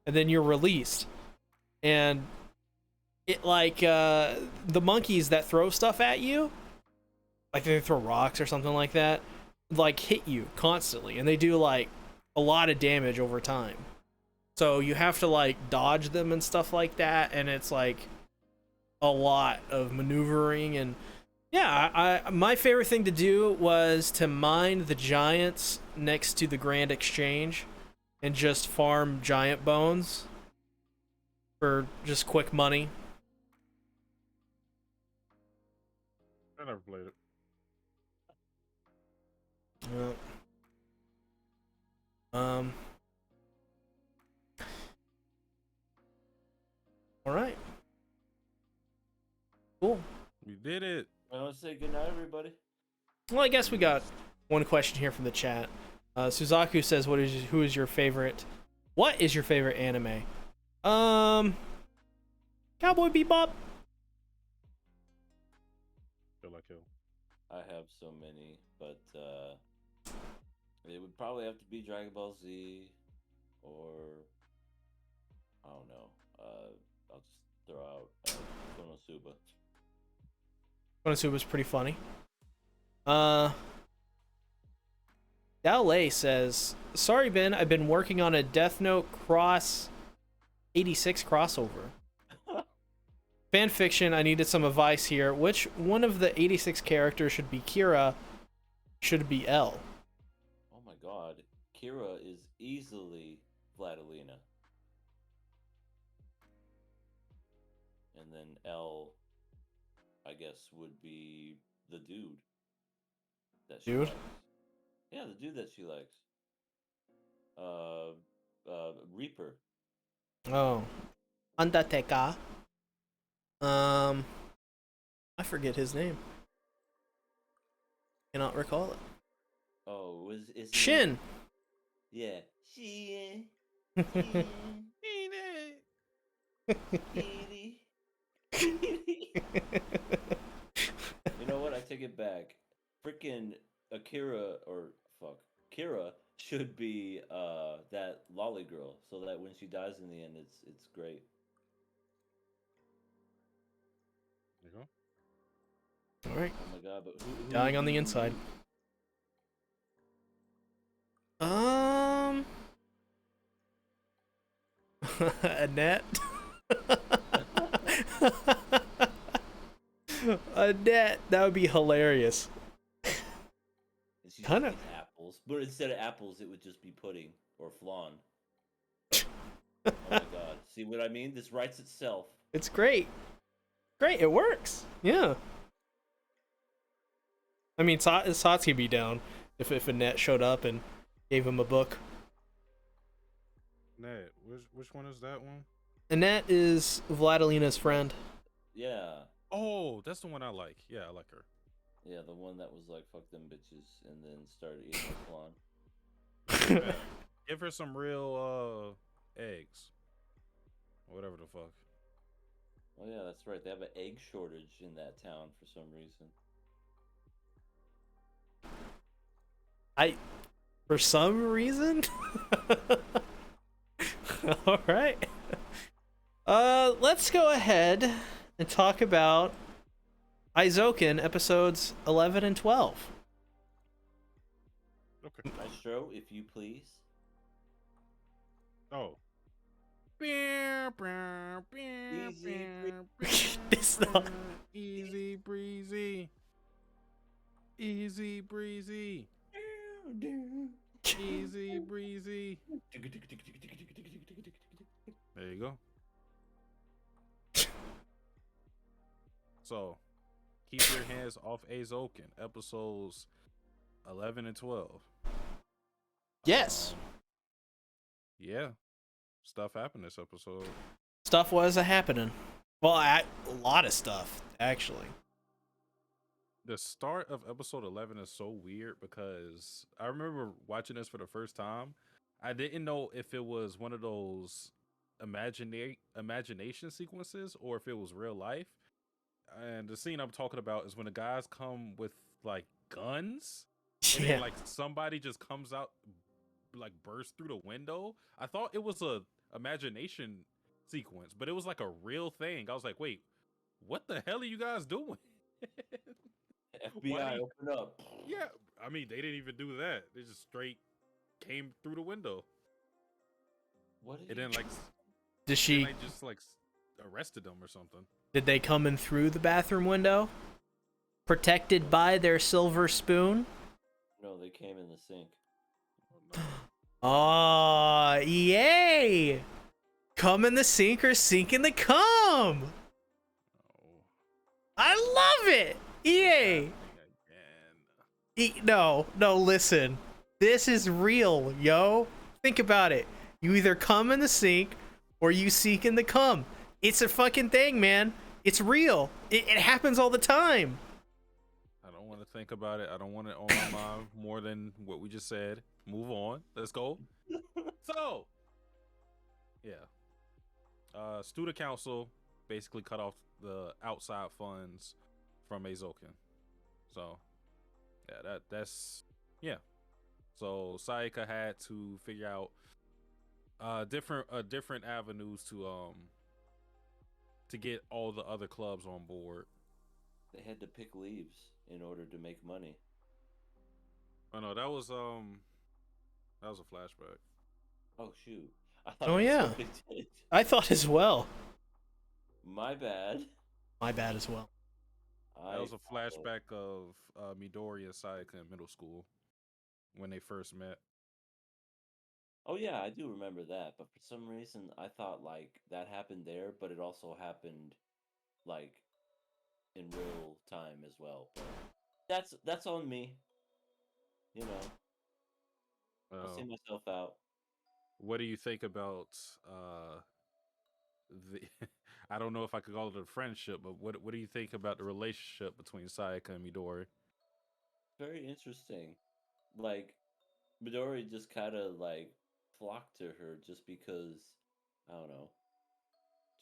and then you're released, and it like the monkeys that throw stuff at you, like they throw rocks or something like that, like hit you constantly, and they do like a lot of damage over time. So you have to like dodge them and stuff like that, and it's like a lot of maneuvering. And yeah, my favorite thing to do was to mine the giants next to the Grand Exchange and just farm giant bones for just quick money. I never played it. Yeah. All right. Cool. We did it. I want to say goodnight, everybody. Well, I guess we got one question here from the chat. Suzaku says, What is your favorite anime? Cowboy Bebop. Feel like hell. I have so many, but it would probably have to be Dragon Ball Z, or I don't know. I'll just throw out Konosuba. Konosuba's pretty funny. Dowley says, Sorry, Ben, I've been working on a Death Note Cross 86 crossover. Fan fiction, I needed some advice here. Which one of the 86 characters should be Kira? Should it be L? Oh my god. Kira is easily Vladilena. And then L, I guess, would be the dude that she likes. Yeah, the dude that she likes. Reaper. Oh. Undertaker. I forget his name. Cannot recall it. Oh, is Shin. Yeah. Shin. You know what? I take it back. Freaking Akira, or fuck, Kira should be that lolly girl, so that when she dies in the end, it's great. There you go. All right. Oh my god! But who Dying on the inside. Annette. Annette, that would be hilarious. And she Kinda- just eats apples, but instead of apples, it would just be pudding or flan. Oh my god! See what I mean? This writes itself. It's great. Great, it works. Yeah. I mean, Satsuki be down if Annette showed up and gave him a book. Ned, which one is that one? Annette is Vladilina's friend. Yeah. Oh, that's the one I like. Yeah, I like her. Yeah, the one that was like, fuck them bitches, and then started eating her flan. Yeah. Give her some real eggs. Whatever the fuck. Oh yeah, that's right. They have an egg shortage in that town for some reason. For some reason. All right. Let's go ahead and talk about Eizouken episodes 11 and 12. Okay. Maestro, if you please. Oh. Easy It's not. Easy breezy. Easy breezy. Easy breezy. There you go. So, keep your hands off Eizouken, episodes 11 and 12. Yes. Yeah, stuff happened this episode. Stuff was a happening. Well, a lot of stuff, actually. The start of episode 11 is so weird because I remember watching this for the first time. I didn't know if it was one of those imagination sequences or if it was real life. And the scene I'm talking about is when the guys come with like guns and then like somebody just comes out, like bursts through the window. I thought it was a imagination sequence, but it was like a real thing. I was like, wait, what the hell are you guys doing? FBI, open up. Yeah, I mean, they didn't even do that. They just straight came through the window. What? And then like, Did she? they just like arrested them or something. Did they come in through the bathroom window, protected by their silver spoon? No, they came in the sink. Aw, yay! Come in the sink or sink in the cum! Oh, I love it! EA! again. No, listen. This is real, yo. Think about it. You either come in the sink or you seek in the cum. It's a fucking thing, man. It's real. It happens all the time. I don't want to think about it. I don't want it on my mind more than what we just said. Move on. Let's go. So, yeah. Student council basically cut off the outside funds from Eizouken. So, yeah, that's yeah. So Sayaka had to figure out different avenues to get all the other clubs on board. They had to pick leaves in order to make money. Oh no, that was a flashback. Oh shoot! I thought Oh, that's yeah. what they did. I thought as well. My bad. My bad as well. That was a flashback of Midori and Sayaka in middle school when they first met. Oh yeah, I do remember that, but for some reason I thought like that happened there, but it also happened like in real time as well. But that's on me. You know, I'll see myself out. What do you think about the I don't know if I could call it a friendship, but what do you think about the relationship between Sayaka and Midori? Very interesting. Like Midori just kind of like flocked to her just because I don't know.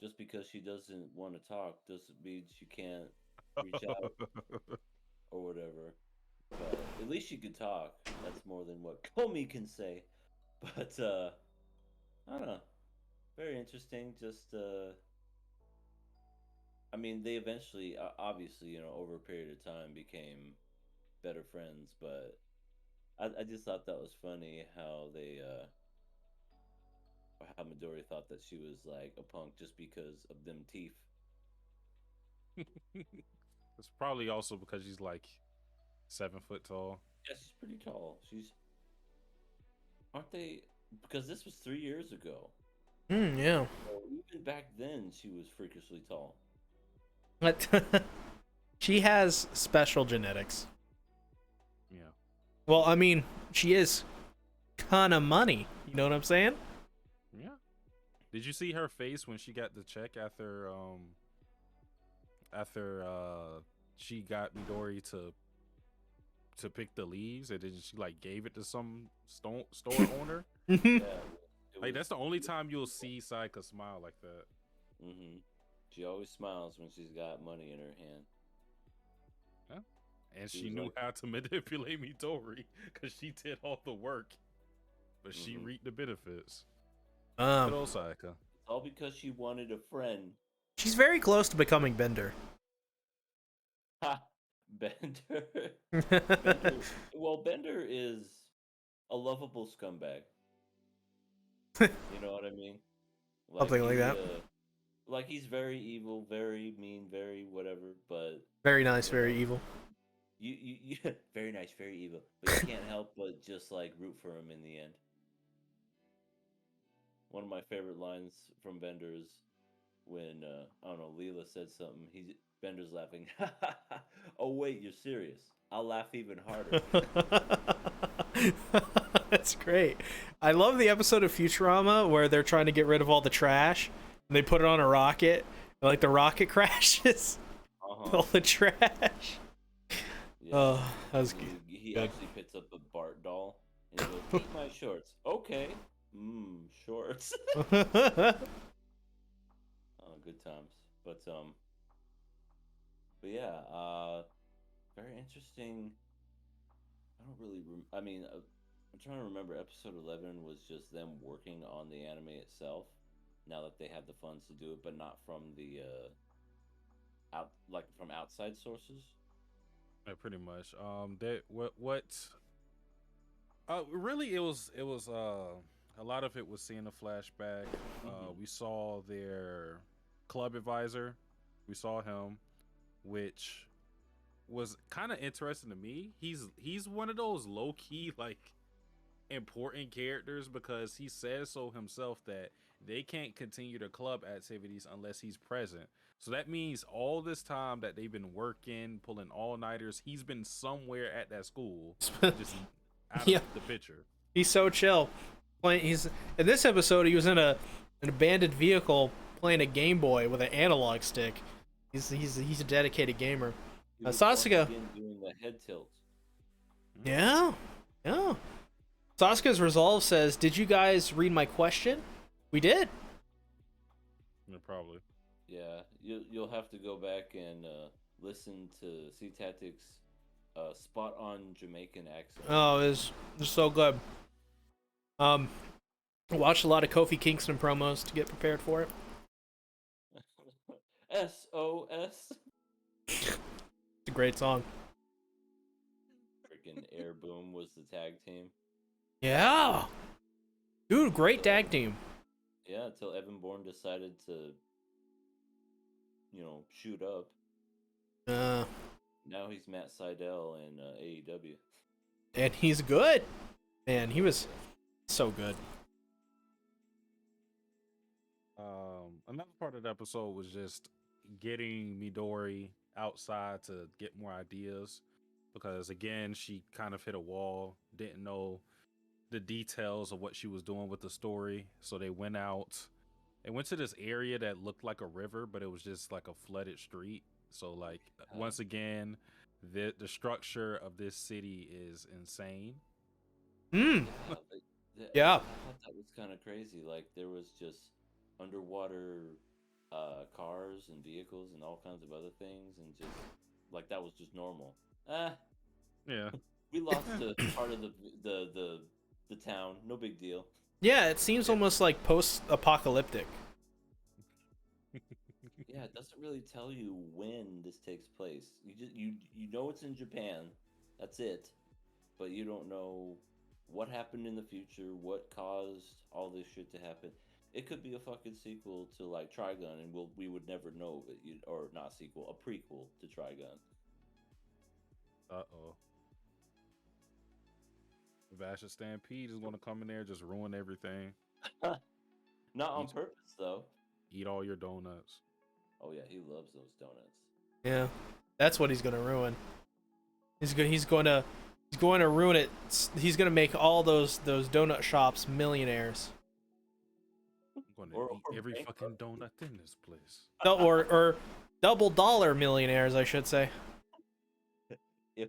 Just because she doesn't want to talk doesn't mean she can't reach out or whatever. But at least she could talk. That's more than what Komi can say. But I don't know. Very interesting. Just I mean, they eventually, obviously, over a period of time, became better friends. But I just thought that was funny how how Midori thought that she was like a punk just because of them teeth. It's probably also because she's like 7 foot tall. Yeah, she's pretty tall. Aren't they? Because this was 3 years ago. Yeah. So even back then, she was freakishly tall. What? She has special genetics. Yeah. Well, I mean, she is ton of money. You know what I'm saying? Yeah. Did you see her face when she got the check after she got Midori to pick the leaves, and then she like gave it to some store owner? Yeah, it Like was. that's the only time you'll see Saika smile like that. Mm-hmm. She always smiles when she's got money in her hand. And She she was knew like, how to manipulate Midori because she did all the work, but she mm-hmm. reaped the benefits. Good Um, old Saika. It's all because she wanted a friend. she's very close to becoming Bender. Ha! Bender. Bender. Well, Bender is a lovable scumbag. You know what I mean? Like Something like that. like he's very evil, very mean, very whatever. But Very nice, you very know, evil. you very nice, very evil. But you can't help but just like root for him in the end. One of my favorite lines from Bender is when I don't know, Leela said something. Bender's laughing. Oh wait, you're serious? I'll laugh even harder. That's great. I love the episode of Futurama where they're trying to get rid of all the trash and they put it on a rocket. And, like the rocket crashes with all the trash. Yeah. Oh, that was He good. actually picks up a Bart doll and he goes, "Eat my shorts." Okay. Shorts. Oh, good times. But yeah, very interesting. I don't really. I mean, I'm trying to remember. Episode 11 was just them working on the anime itself. Now that they have the funds to do it, but not from the from outside sources. Yeah, pretty much. That what really it was a lot of it was seeing a flashback. We saw their club advisor. We saw him, which was kind of interesting to me. He's one of those low key like important characters because he says so himself that they can't continue the club activities unless he's present. So that means all this time that they've been working, pulling all nighters, he's been somewhere at that school, just out of Yeah, the picture. he's so chill. He's in this episode. He was in an abandoned vehicle playing a Game Boy with an analog stick. He's a dedicated gamer. He was once Sasuke. again doing the head tilt. Yeah, yeah. Sasuke's resolve says, "Did you guys read my question?" We did. Yeah, probably. Yeah, you'll have to go back and listen to C Tactic's spot on Jamaican accent. Oh, it's so good. Um, watched a lot of Kofi Kingston promos to get prepared for it. SOS. It's a great song. Freaking Air Boom was the tag team. Yeah, dude, great tag team. Yeah, until Evan Bourne decided to, shoot up. Uh, Now he's Matt Sydal in AEW. and he's good. Man, he was so good. Another part of the episode was just getting Midori outside to get more ideas because again she kind of hit a wall, didn't know the details of what she was doing with the story, so they went out. They went to this area that looked like a river, but it was just like a flooded street. So like once again, the structure of this city is insane. Hmm. Yeah, Yeah. I thought that was kind of crazy. Like there was just underwater cars and vehicles and all kinds of other things, and just like that was just normal. Ah, Yeah. we lost a part of the town. No big deal. Yeah, it seems almost like post-apocalyptic. Yeah, it doesn't really tell you when this takes place. You know it's in Japan. That's it. But you don't know what happened in the future, what caused all this shit to happen. It could be a fucking sequel to like Trigun, and we would never know it, or not sequel, a prequel to Trigun. Uh-oh. Vasha Stampede is going to come in there, just ruin everything. Not on Eat, purpose though. eat all your donuts. Oh yeah, he loves those donuts. Yeah, that's what he's gonna ruin. He's going to ruin it. He's gonna make all those donut shops millionaires. I'm gonna Or eat every fucking bankrupt. donut in this place. No, or double dollar millionaires, I should say. If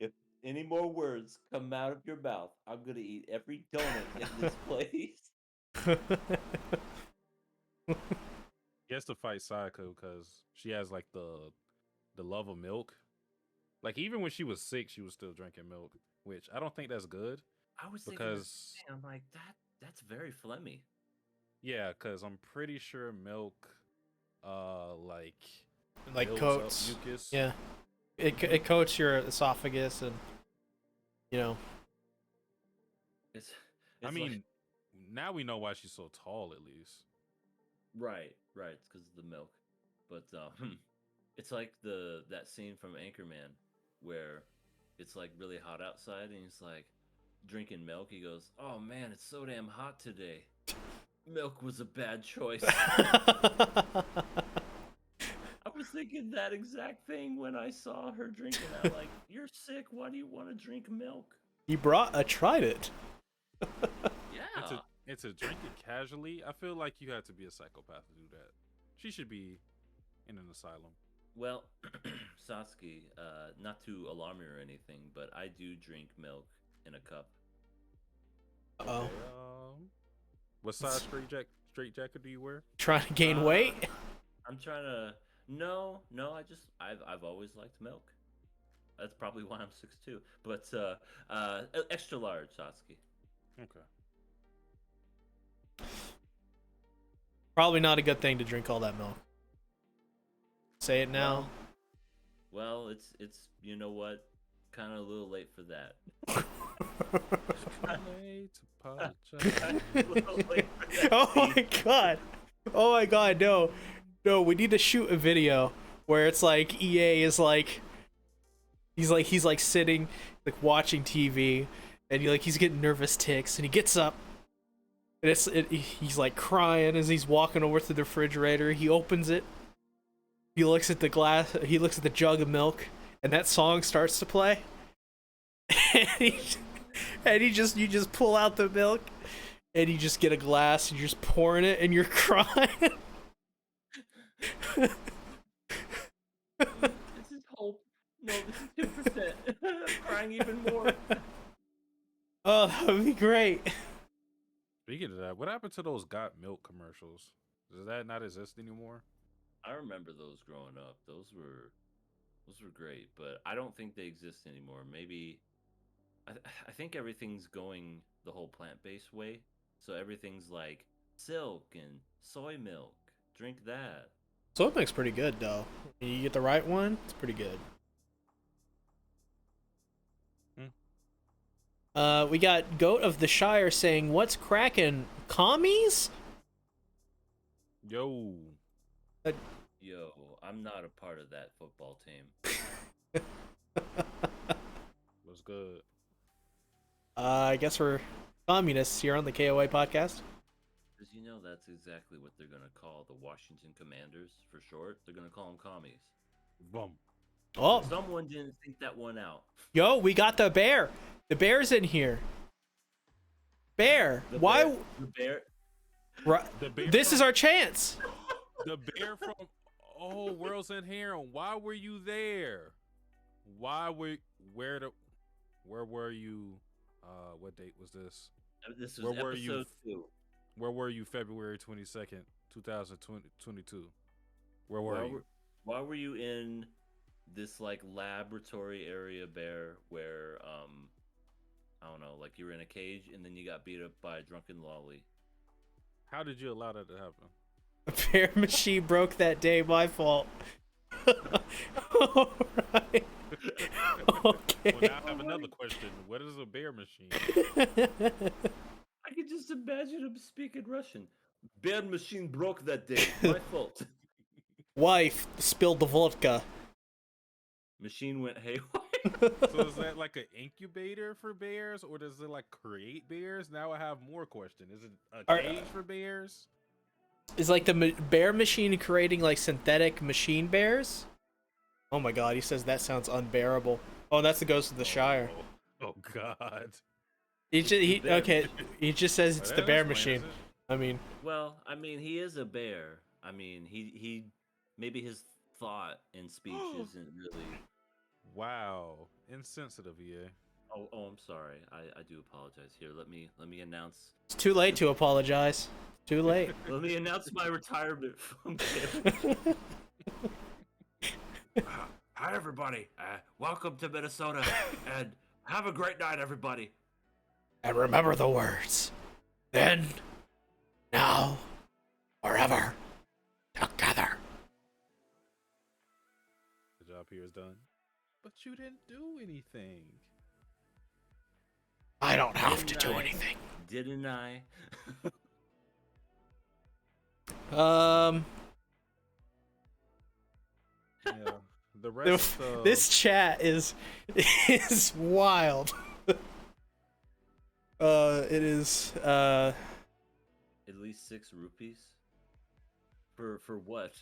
if any more words come out of your mouth, I'm gonna eat every donut in this place. He has to fight Sayako because she has like the love of milk. Like even when she was sick, she was still drinking milk, which I don't think that's good I was thinking the because same thing. I'm like, that's very phlegmy. yeah, because I'm pretty sure milk, like Like builds coats. up mucus. Yeah, it coats your esophagus, and you know. It's, I it's mean, like, now we know why she's so tall, at least. right. It's because of the milk, but it's like that scene from Anchorman where it's like really hot outside and he's like drinking milk. He goes, "Oh man, it's so damn hot today. Milk was a bad choice." I was thinking that exact thing when I saw her drinking. I'm like, "You're sick. Why do you want to drink milk?" He brought a Trident. Yeah. And to drink it casually, I feel like you have to be a psychopath to do that. She should be in an asylum. Well, Satsuki, not to alarm you or anything, but I do drink milk in a cup. Oh, Okay, what size straight jacket do you wear? trying to gain weight. I'm trying to. No, I've always liked milk. That's probably why I'm 6'2". But extra large, Satsuki. Okay. Probably not a good thing to drink all that milk. Say it now. Well, it's you know what, kind of a little late for that. Late to apologize. A little late for that. Oh my god. Oh my god, no. No, we need to shoot a video where it's like EA is like he's like sitting like watching TV and he's getting nervous ticks and he gets up and he's like crying as he's walking over to the refrigerator. He opens it. He looks at the glass, he looks at the jug of milk and that song starts to play. And you just pull out the milk and you just get a glass and you're just pouring it and you're crying. This is hope. No, this is 2%. I'm crying even more. Oh, that would be great. Speaking of that, what happened to those Got Milk commercials? Does that not exist anymore? I remember those growing up. Those were great, but I don't think they exist anymore. Maybe I think everything's going the whole plant-based way. So everything's like silk and soy milk. Drink that. Soy milk's pretty good though. When you get the right one, it's pretty good. We got Goat of the Shire saying, "What's crackin', commies?" Yo. Yo, I'm not a part of that football team. What's good? I guess we're communists here on the KOA podcast. Because you know that's exactly what they're gonna call the Washington Commanders for short. They're gonna call them commies. Boom. Oh, Someone didn't think that one out. yo, we got the bear. The bear's in here. Bear, The why? bear, the bear. The bear This is from- our chance. The bear from Oh World's in here. And why were you there? Where were you? What date was this? This was Where were you? episode 2. Where were you February 22nd, 2022? Where were you? Why were you in this like laboratory area, Bear, where I don't know, like you were in a cage and then you got beat up by a drunken lolly? How did you allow that to happen? A bear machine broke that day. My fault. All right. Okay. Well, now I have another question. What is a bear machine? I could just imagine him speaking Russian. Bear machine broke that day. My fault. Wife spilled the vodka. Machine went haywire. So is that like an incubator for bears, or does it like create bears? Now I have more question. Is it a cage for bears? Is like the bear machine creating like synthetic machine bears? Oh my god, he says that sounds unbearable. Oh, that's the Ghost of the Shire. Oh God. Okay, he just says Oh, it's that the bear explains machine. it. I mean, Well, I mean, he is a bear. I mean, he maybe his thought and speech isn't really. Wow, insensitive, EA. Oh, I'm sorry. I do apologize. Here, let me announce. it's too late to apologize. It's too late. Let me announce my retirement from cable. Hi, everybody. Welcome to Minnesota, and have a great night, everybody. And remember the words. Then, now, forever, together. The job here is done. But you didn't do anything. I don't have to Didn't do I? anything. Didn't I? Um, Yeah. The rest of this chat is wild. It is At least 6 rupees. For what?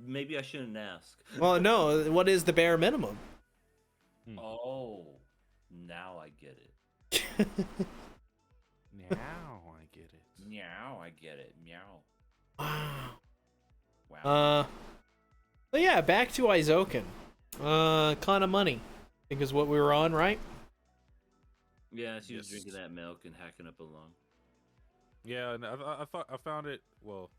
Maybe I shouldn't ask. well, no. What is the bare minimum? Oh, now I get it. now I get it. Meow, I get it. Meow. Wow. Wow. But yeah, back to Eizouken. Kind of money. I think is what we were on, right? Yeah, she was Yes. drinking that milk and hacking up a lung. Yeah, and I thought I found it. Well,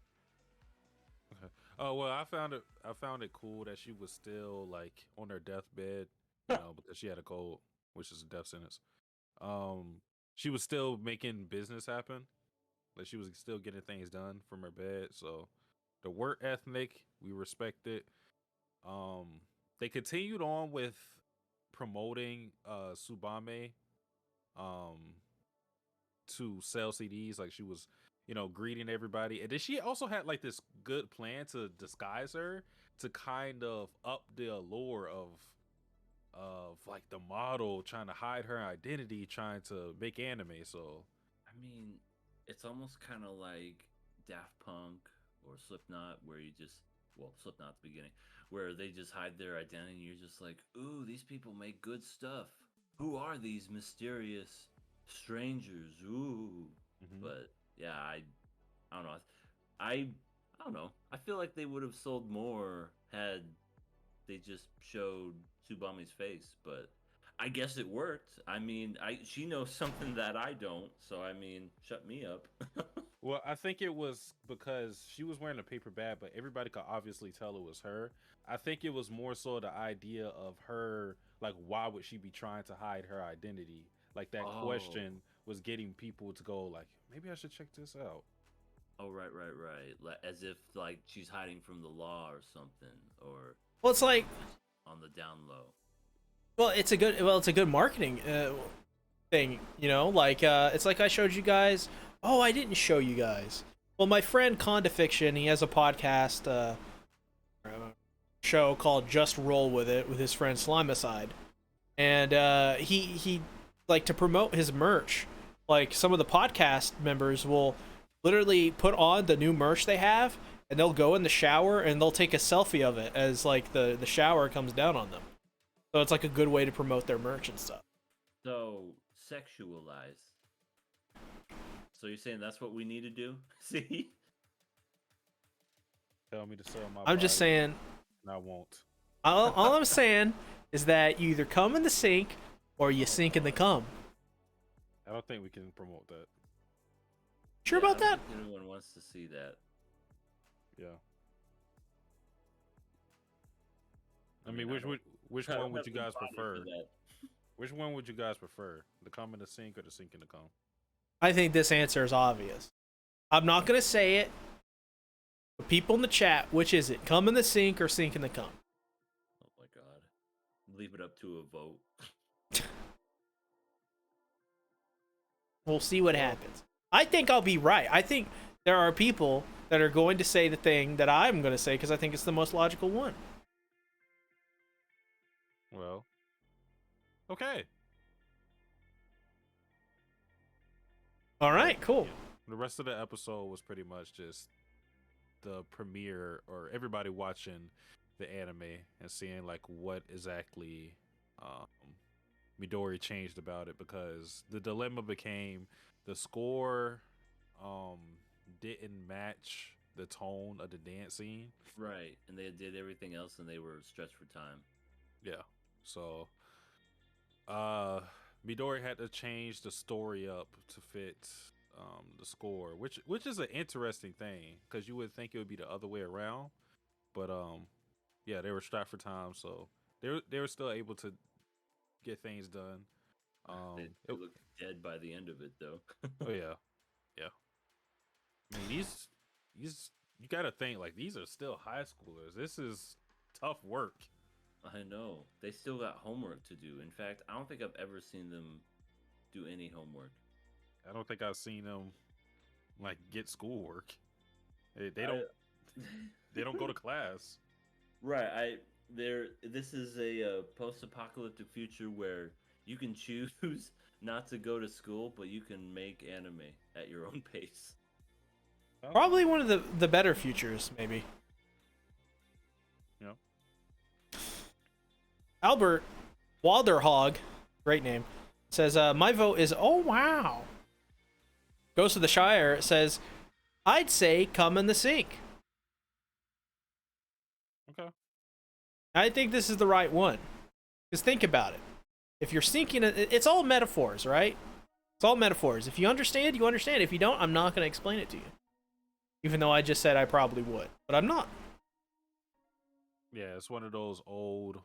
okay. Oh well, I found it. I found it cool that she was still like on her deathbed, because she had a cold, which is a death sentence. She was still making business happen. Like she was still getting things done from her bed. So the work ethic, we respect it. They continued on with promoting Subame um to sell CDs. Like she was, greeting everybody. And then she also had like this good plan to disguise her to kind of up the allure of like the model trying to hide her identity, trying to make anime. So I mean, it's almost kind of like Daft Punk or Slipknot, where you just, well, Slipknot at the beginning, where they just hide their identity, and you're just like, ooh, these people make good stuff. Who are these mysterious strangers? Ooh. mhm. But yeah, I don't know. I I don't know. I feel like they would have sold more had they just showed Tsubami's face, but I guess it worked. I mean, she knows something that I don't, so I mean, shut me up. Well, I think it was because she was wearing a paper bag, but everybody could obviously tell it was her. I think it was more so the idea of her, like, why would she be trying to hide her identity? Like, that Oh. question was getting people to go, like, maybe I should check this out. Oh, right. Like, as if like she's hiding from the law or something, or Well, it's like, just on the down low. it's a good marketing thing. Like it's like I showed you guys. Oh, I didn't show you guys. Well, my friend Conda Fiction, he has a podcast show called Just Roll with It with his friend Slimicide, and he like to promote his merch. Like some of the podcast members will literally put on the new merch they have, and they'll go in the shower and they'll take a selfie of it as like the shower comes down on them. So it's like a good way to promote their merch and stuff. So sexualize. So you're saying that's what we need to do? See? Tell me to sell my I'm just body, saying. and I won't. All I'm saying is that you either come in the sink or you sink in the cum. I don't think we can promote that. Sure Yeah, about I don't that? think anyone wants to see that. Yeah. I I mean, mean, I which I one don't would have you the guys body for prefer? that. Which one would you guys prefer? The cum in the sink or the sink in the cum? I think this answer is obvious. I'm not gonna say it. But people in the chat, which is it? Cum in the sink or sink in the cum? Oh my god. Leave it up to a vote. We'll see what happens. I think I'll be right. I think there are people that are going to say the thing that I'm going to say because I think it's the most logical one. Well, okay. All right, cool. Yeah. The rest of the episode was pretty much just the premiere or everybody watching the anime and seeing like what exactly um, Midori changed about it, because the dilemma became the score um, didn't match the tone of the dance scene. Right, and they did everything else, and they were stretched for time. Yeah, so uh, Midori had to change the story up to fit the score, which is an interesting thing because you would think it would be the other way around, but yeah, they were strapped for time, so they were still able to get things done. They looked dead by the end of it, though. Oh yeah, yeah. I mean these you got to think like these are still high schoolers. This is tough work. I know. They still got homework to do. In fact, I don't think I've ever seen them do any homework. I don't think I've seen them like get schoolwork. They I- don't they don't go to class. Right. This is a post-apocalyptic future where you can choose not to go to school, but you can make anime at your own pace. Probably one of the better futures, maybe. Yeah. Albert Walderhog, great name, says, my vote is, oh wow. Goes to the Shire, says, I'd say come in the sink. Okay. I think this is the right one. Because think about it. If you're sinking, it's all metaphors, right? It's all metaphors. If you understand, you understand. If you don't, I'm not going to explain it to you. Even though I just said I probably would. But I'm not. Yeah, it's one of those old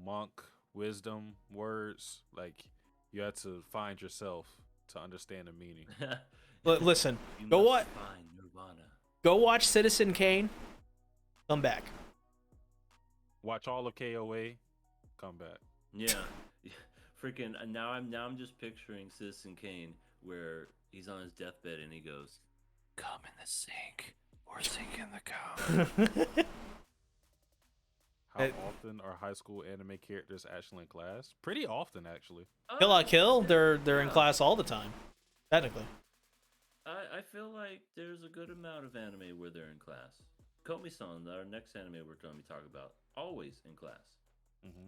monk wisdom words. Like you have to find yourself to understand the meaning. Listen, You go must what? find Nirvana. Go watch Citizen Kane. Come back. Watch all of KOA. Come back. Yeah. Freaking now I'm just picturing Citizen Kane where he's on his deathbed and he goes, "Come in the sink or sink in the cow." How often are high school anime characters actually in class? Pretty often, actually. Kill la Kill, they're in Yeah. class all the time. Technically. I feel like there's a good amount of anime where they're in class. Komi-San, our next anime we're going to be talking about, always in class. Mm-hmm.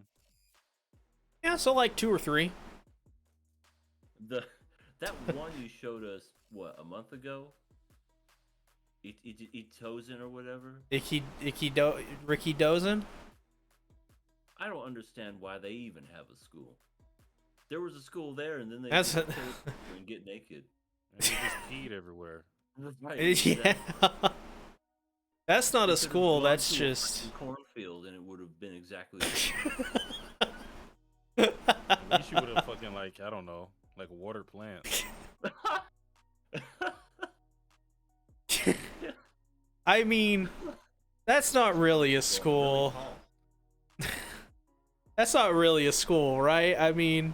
Yeah, so like 2 or 3. That one you showed us a month ago? Eizouken or whatever. Ricky Dozen. I don't understand why they even have a school. There was a school there, and then they That's just kill each other and get naked. And they just peed everywhere. Right? Yeah. That's not They a could've school. gone That's to a just. freaking cornfield, and it would have been exactly the same. At least you would have fucking like I don't know, like water plants. I mean, that's not really a school. That's not really a school, right? I mean,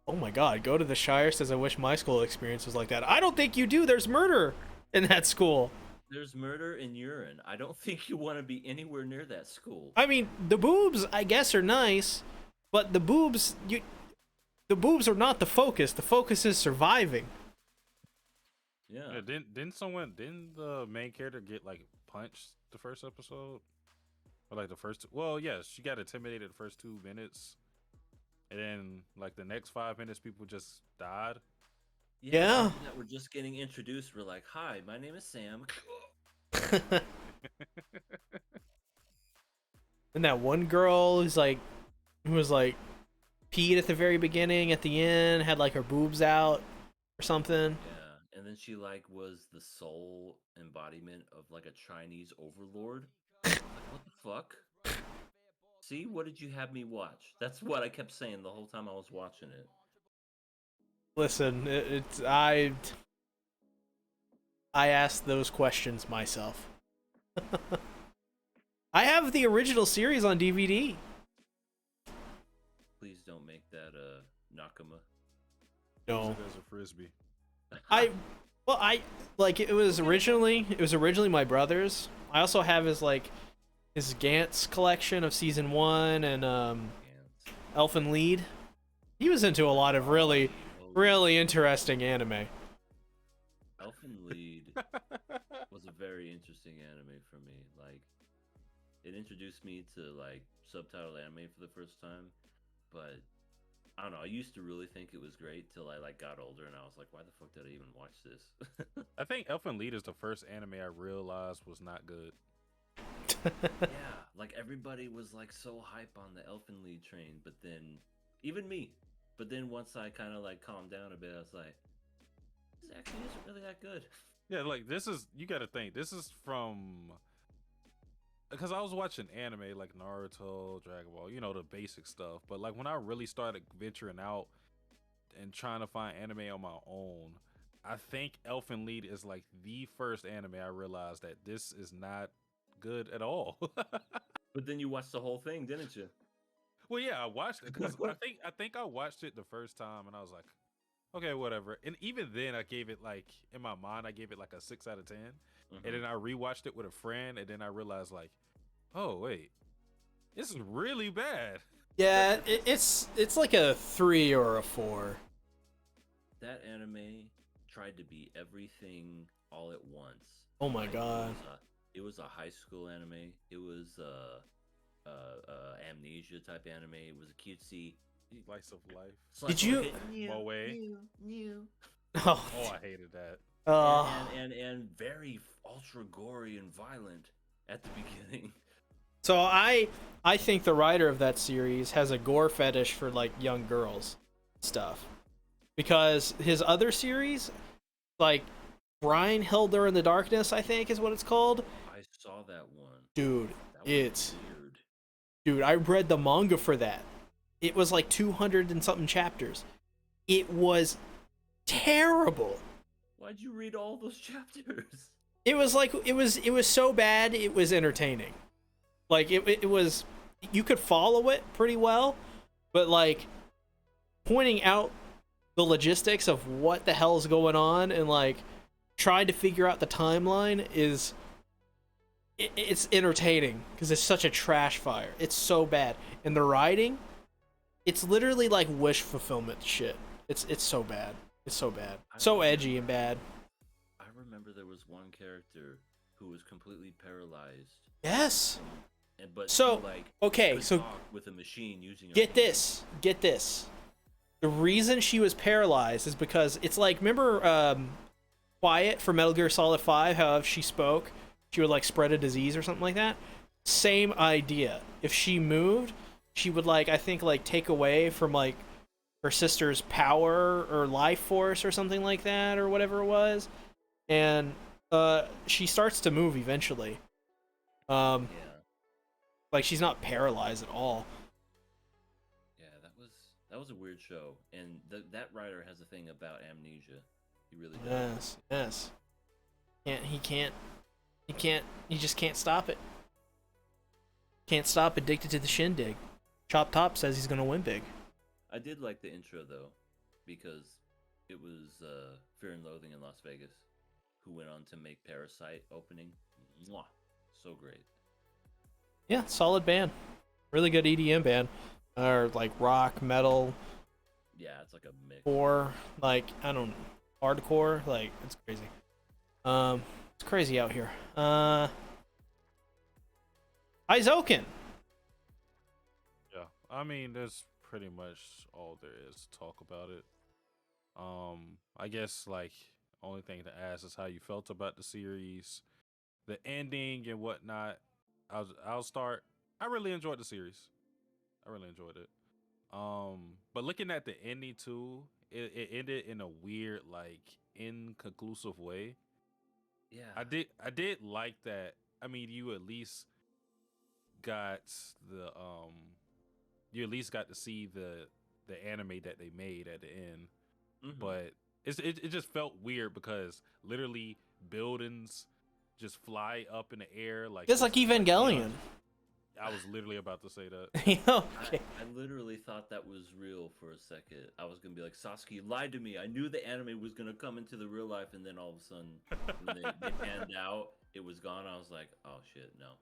oh my god, go to the Shire says I wish my school experience was like that. I don't think you do. There's murder in that school. There's murder and urine. I don't think you want to be anywhere near that school. I mean, the boobs, I guess, are nice, but the boobs are not the focus. The focus is surviving. Yeah. Yeah, didn't the main character get like punched the first episode? Or like the first well, yeah, she got intimidated the first 2 minutes. And then like the next 5 minutes people just died. Yeah. That we're just getting introduced. We're like, "Hi, my name is Sam." And that one girl who was like peed at the very beginning, at the end, had like her boobs out or something. Yeah, and then she like was the soul embodiment of like a Chinese overlord. Like, what the fuck? See, what did you have me watch? That's what I kept saying the whole time I was watching it. Listen, I asked those questions myself. I have the original series on DVD. Please don't make that Nakama. No. Use it as a frisbee. I it was originally my brother's. I also have his Gantz collection of season 1 and Elfen Lied. He was into a lot of really interesting anime. Elfen Lied was a very interesting anime for me. Like, it introduced me to like subtitled anime for the first time. But I don't know. I used to really think it was great till I like got older, and I was like, why the fuck did I even watch this? I think Elfen Lied is the first anime I realized was not good. Yeah, like everybody was like so hype on the Elfen Lied train, but then even me. But then once I kind of like calmed down a bit, I was like, this actually isn't really that good. Yeah, like this is you got to think this is from because I was watching anime like Naruto, Dragon Ball, the basic stuff. But like when I really started venturing out and trying to find anime on my own, I think Elfen Lied is like the first anime I realized that this is not good at all. But then you watched the whole thing, didn't you? Well, yeah, I watched it because I think I watched it the first time and I was like, okay, whatever. And even then, I gave it like in my mind, I gave it like a 6 out of 10. And then I rewatched it with a friend, and then I realized like, oh wait, this is really bad. Yeah, it's like a 3 or a 4. That anime tried to be everything all at once. Oh my Like, god. it was a high school anime. It was amnesia type anime. It was a cutesy Slice of life. Did you- Moe. Oh, Oh, I hated that. And very ultra gory and violent at the beginning. so I think the writer of that series has a gore fetish for like young girls stuff, because his other series, like Brian Hilder in the Darkness, I think is what it's called. I saw that one. Dude, That was it's weird. dude, I read the manga for that. It was like 200 and something chapters. It was terrible. Why'd you read all those chapters? It was like it was so bad it was entertaining. Like it was, you could follow it pretty well, but like pointing out the logistics of what the hell's going on and like trying to figure out the timeline it's entertaining because it's such a trash fire. It's so bad. And the writing, it's literally like wish fulfillment shit. It's so bad. It's so bad. So edgy and bad. I remember there was one character who was completely paralyzed. Yes. But So, he, like, okay, could so talk with a machine using her Get hands. this. The reason she was paralyzed is because it's like, remember Quiet from Metal Gear Solid 5, how if she spoke, she would like spread a disease or something like that? Same idea. If she moved, she would like, I think like take away from like her sister's power or life force or something like that or whatever it was. And she starts to move eventually. Yeah. Like she's not paralyzed at all. Yeah, that was a weird show, and that writer has a thing about amnesia. He really does. Yes. He just can't stop it. Can't stop Addicted to the Shindig. Chop Top says he's gonna win big. I did like the intro though, because it was Fear and Loathing in Las Vegas, who went on to make Parasite opening. Mwah! So great. Yeah, solid band. Really good EDM band. Or like rock, metal, Yeah, it's like a mix. or like I don't know, hardcore. Like it's crazy. It's crazy out here. Eizouken. Yeah, I mean, that's pretty much all there is to talk about it. I guess like only thing to ask is how you felt about the series, the ending and whatnot. I'll start. I really enjoyed the series. I really enjoyed it. But looking at the ending too, it ended in a weird, like, inconclusive way. Yeah. I did like that. I mean, you at least got to see the anime that they made at the end. Mhm. But it just felt weird because literally buildings just fly up in the air like Just like Evangelion. I was literally about to say that. Okay. I literally thought that was real for a second. I was gonna be like, Sasuke lied to me. I knew the anime was gonna come into the real life, and then all of a sudden, when they panned out, it was gone. I was like, oh shit, no,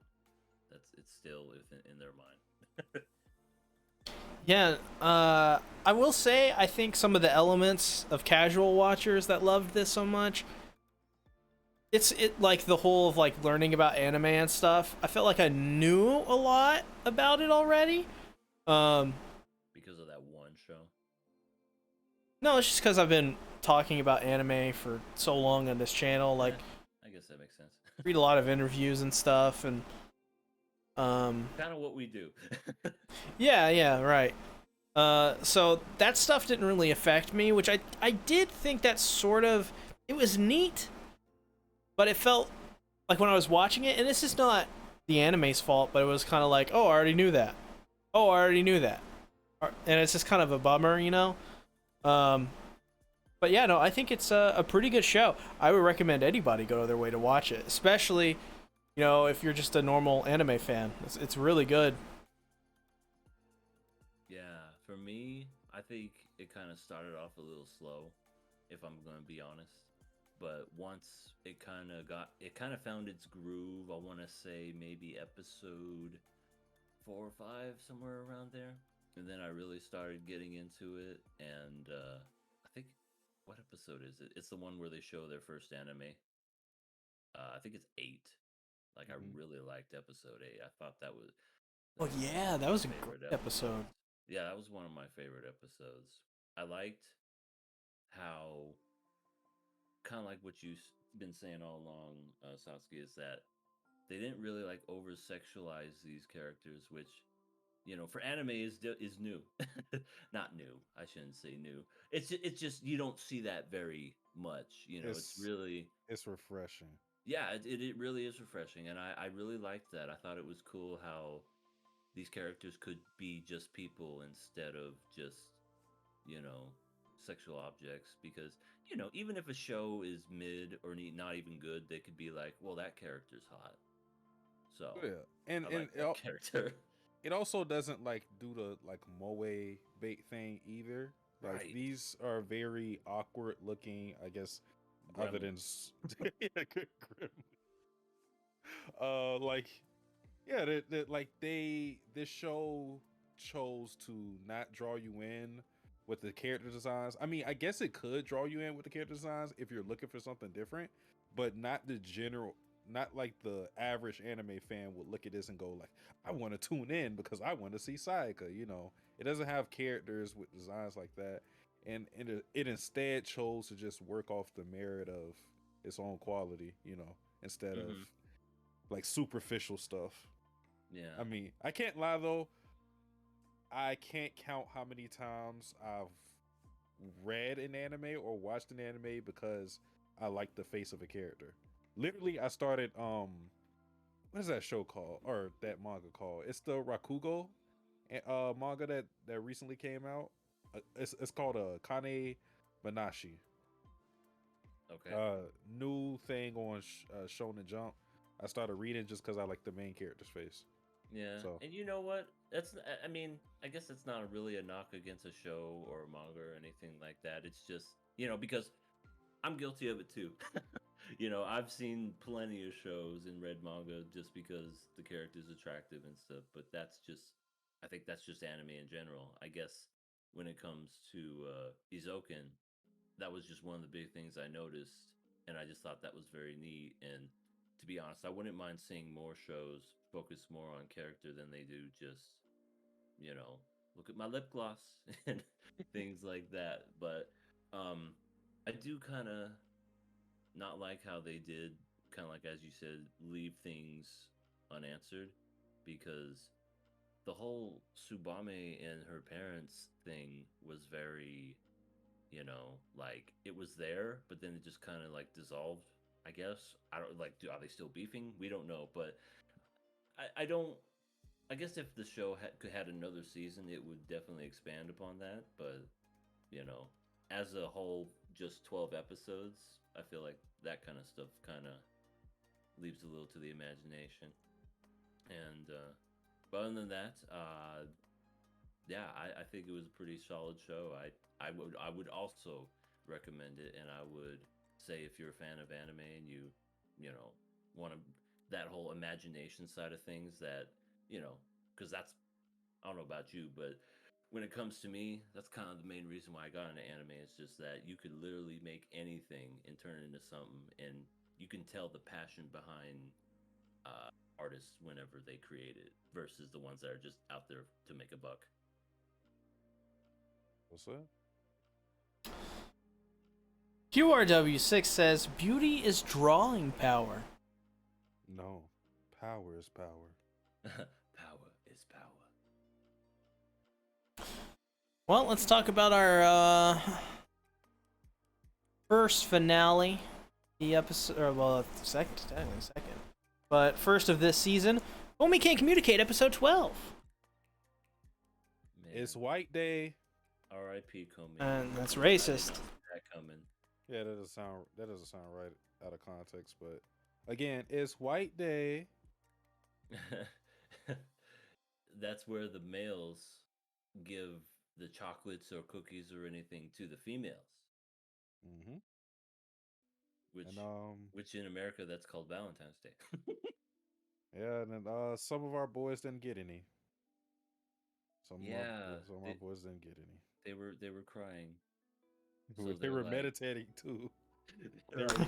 it's still in their mind. Yeah, I will say I think some of the elements of casual watchers that loved this so much it like the whole of like learning about anime and stuff. I felt like I knew a lot about it already. Um, because of that one show. no, it's just because I've been talking about anime for so long on this channel. Like, I guess that makes sense. read a lot of interviews and stuff, and Kind of what we do. yeah, right. So that stuff didn't really affect me, which I did think that sort of it was neat, but it felt like when I was watching it, and this is not the anime's fault, but it was kind of like, oh, I already knew that. Oh, I already knew that, and it's just kind of a bummer, you know. Um, but yeah, no, I think it's a pretty good show. I would recommend anybody go their way to watch it, especially if you're just a normal anime fan. It's really good. Yeah, for me, I think it kind of started off a little slow, if I'm going to be honest. But once it kind of found its groove. I want to say maybe episode 4 or 5, somewhere around there. And then I really started getting into it. And I think, what episode is it? It's the one where they show their first anime. I think it's 8. Like, I Mhm. really liked episode 8. I thought Oh that was one yeah, of that my was a favorite great episode. episodes. Yeah, that was one of my favorite episodes. I liked how, kind of like what you've been saying all along, Sasuke, is that they didn't really like over sexualize these characters, which for anime is new. Not new, I shouldn't say new. It's just you don't see that very much. It's It's really, it's refreshing. yeah, it really is refreshing, and I really liked that. I thought it was cool how these characters could be just people instead of just you know sexual objects, because even if a show is mid or not even good, they could be like, well, that character's hot, so Yeah, and I and like that character. it also doesn't like do the like moe bait thing either. Like Right. these are very awkward looking, I guess, other than Gremlins. yeah, good grim. Like yeah, like this show chose to not draw you in with the character designs. I mean, I guess it could draw you in with the character designs if you're looking for something different, but not the general, not like the average anime fan would look at this and go like, I want to tune in because I want to see Sayaka. It doesn't have characters with designs like that, and it instead chose to just work off the merit of its own quality. Instead of Hmm. like superficial stuff. Yeah. I mean, I can't lie though. I can't count how many times I've read an anime or watched an anime because I like the face of a character. Literally, I started what is that show called or that manga called? It's the Rakugo manga that recently came out. It's called Kane Banashi. Okay. New thing on Shonen Jump. I started reading just because I like the main character's face. Yeah. So And you know what? I mean, I guess it's not really a knock against a show or a manga or anything like that. It's just, because I'm guilty of it too. I've seen plenty of shows and read manga just because the character's attractive and stuff, but I think that's just anime in general. I guess when it comes to Eizouken, that was just one of the big things I noticed, and I just thought that was very neat. And to be honest, I wouldn't mind seeing more shows focus more on character than they do just, you know, look at my lip gloss and things like that. But um, I do kind of not like how they did, kind of like as you said, leave things unanswered, because the whole Subame and her parents thing was very, like it was there, but then it just kind of like dissolved. I guess I don't like. Are they still beefing? We don't know, but I don't. I guess if the show could had another season, it would definitely expand upon that. But you know, as a whole, just 12 episodes. I feel like that kind of stuff kind of leaves a little to the imagination. And but other than that, yeah, I think it was a pretty solid show. I would also recommend it, and I would say if you're a fan of anime and you want to that whole imagination side of things, that because that's, I don't know about you, but when it comes to me, that's kind of the main reason why I got into anime. It's just that you could literally make anything and turn it into something, and you can tell the passion behind artists whenever they create it versus the ones that are just out there to make a buck. What's that? QRW6 says beauty is drawing power. No, power is power. Power is power. Well, let's talk about our first finale. The episode, or well, second, technically second. But first of this season, Komi Can't Communicate, episode 12. Man. It's White Day. R.I.P. Komi. And that's racist. That coming. Yeah, that doesn't sound right out of context, but again, it's White Day. That's where the males give the chocolates or cookies or anything to the females. Mm-hmm. Which in America that's called Valentine's Day. Yeah, and then some of our boys didn't get any. Some of our boys didn't get any. They were crying. So they were like, meditating too.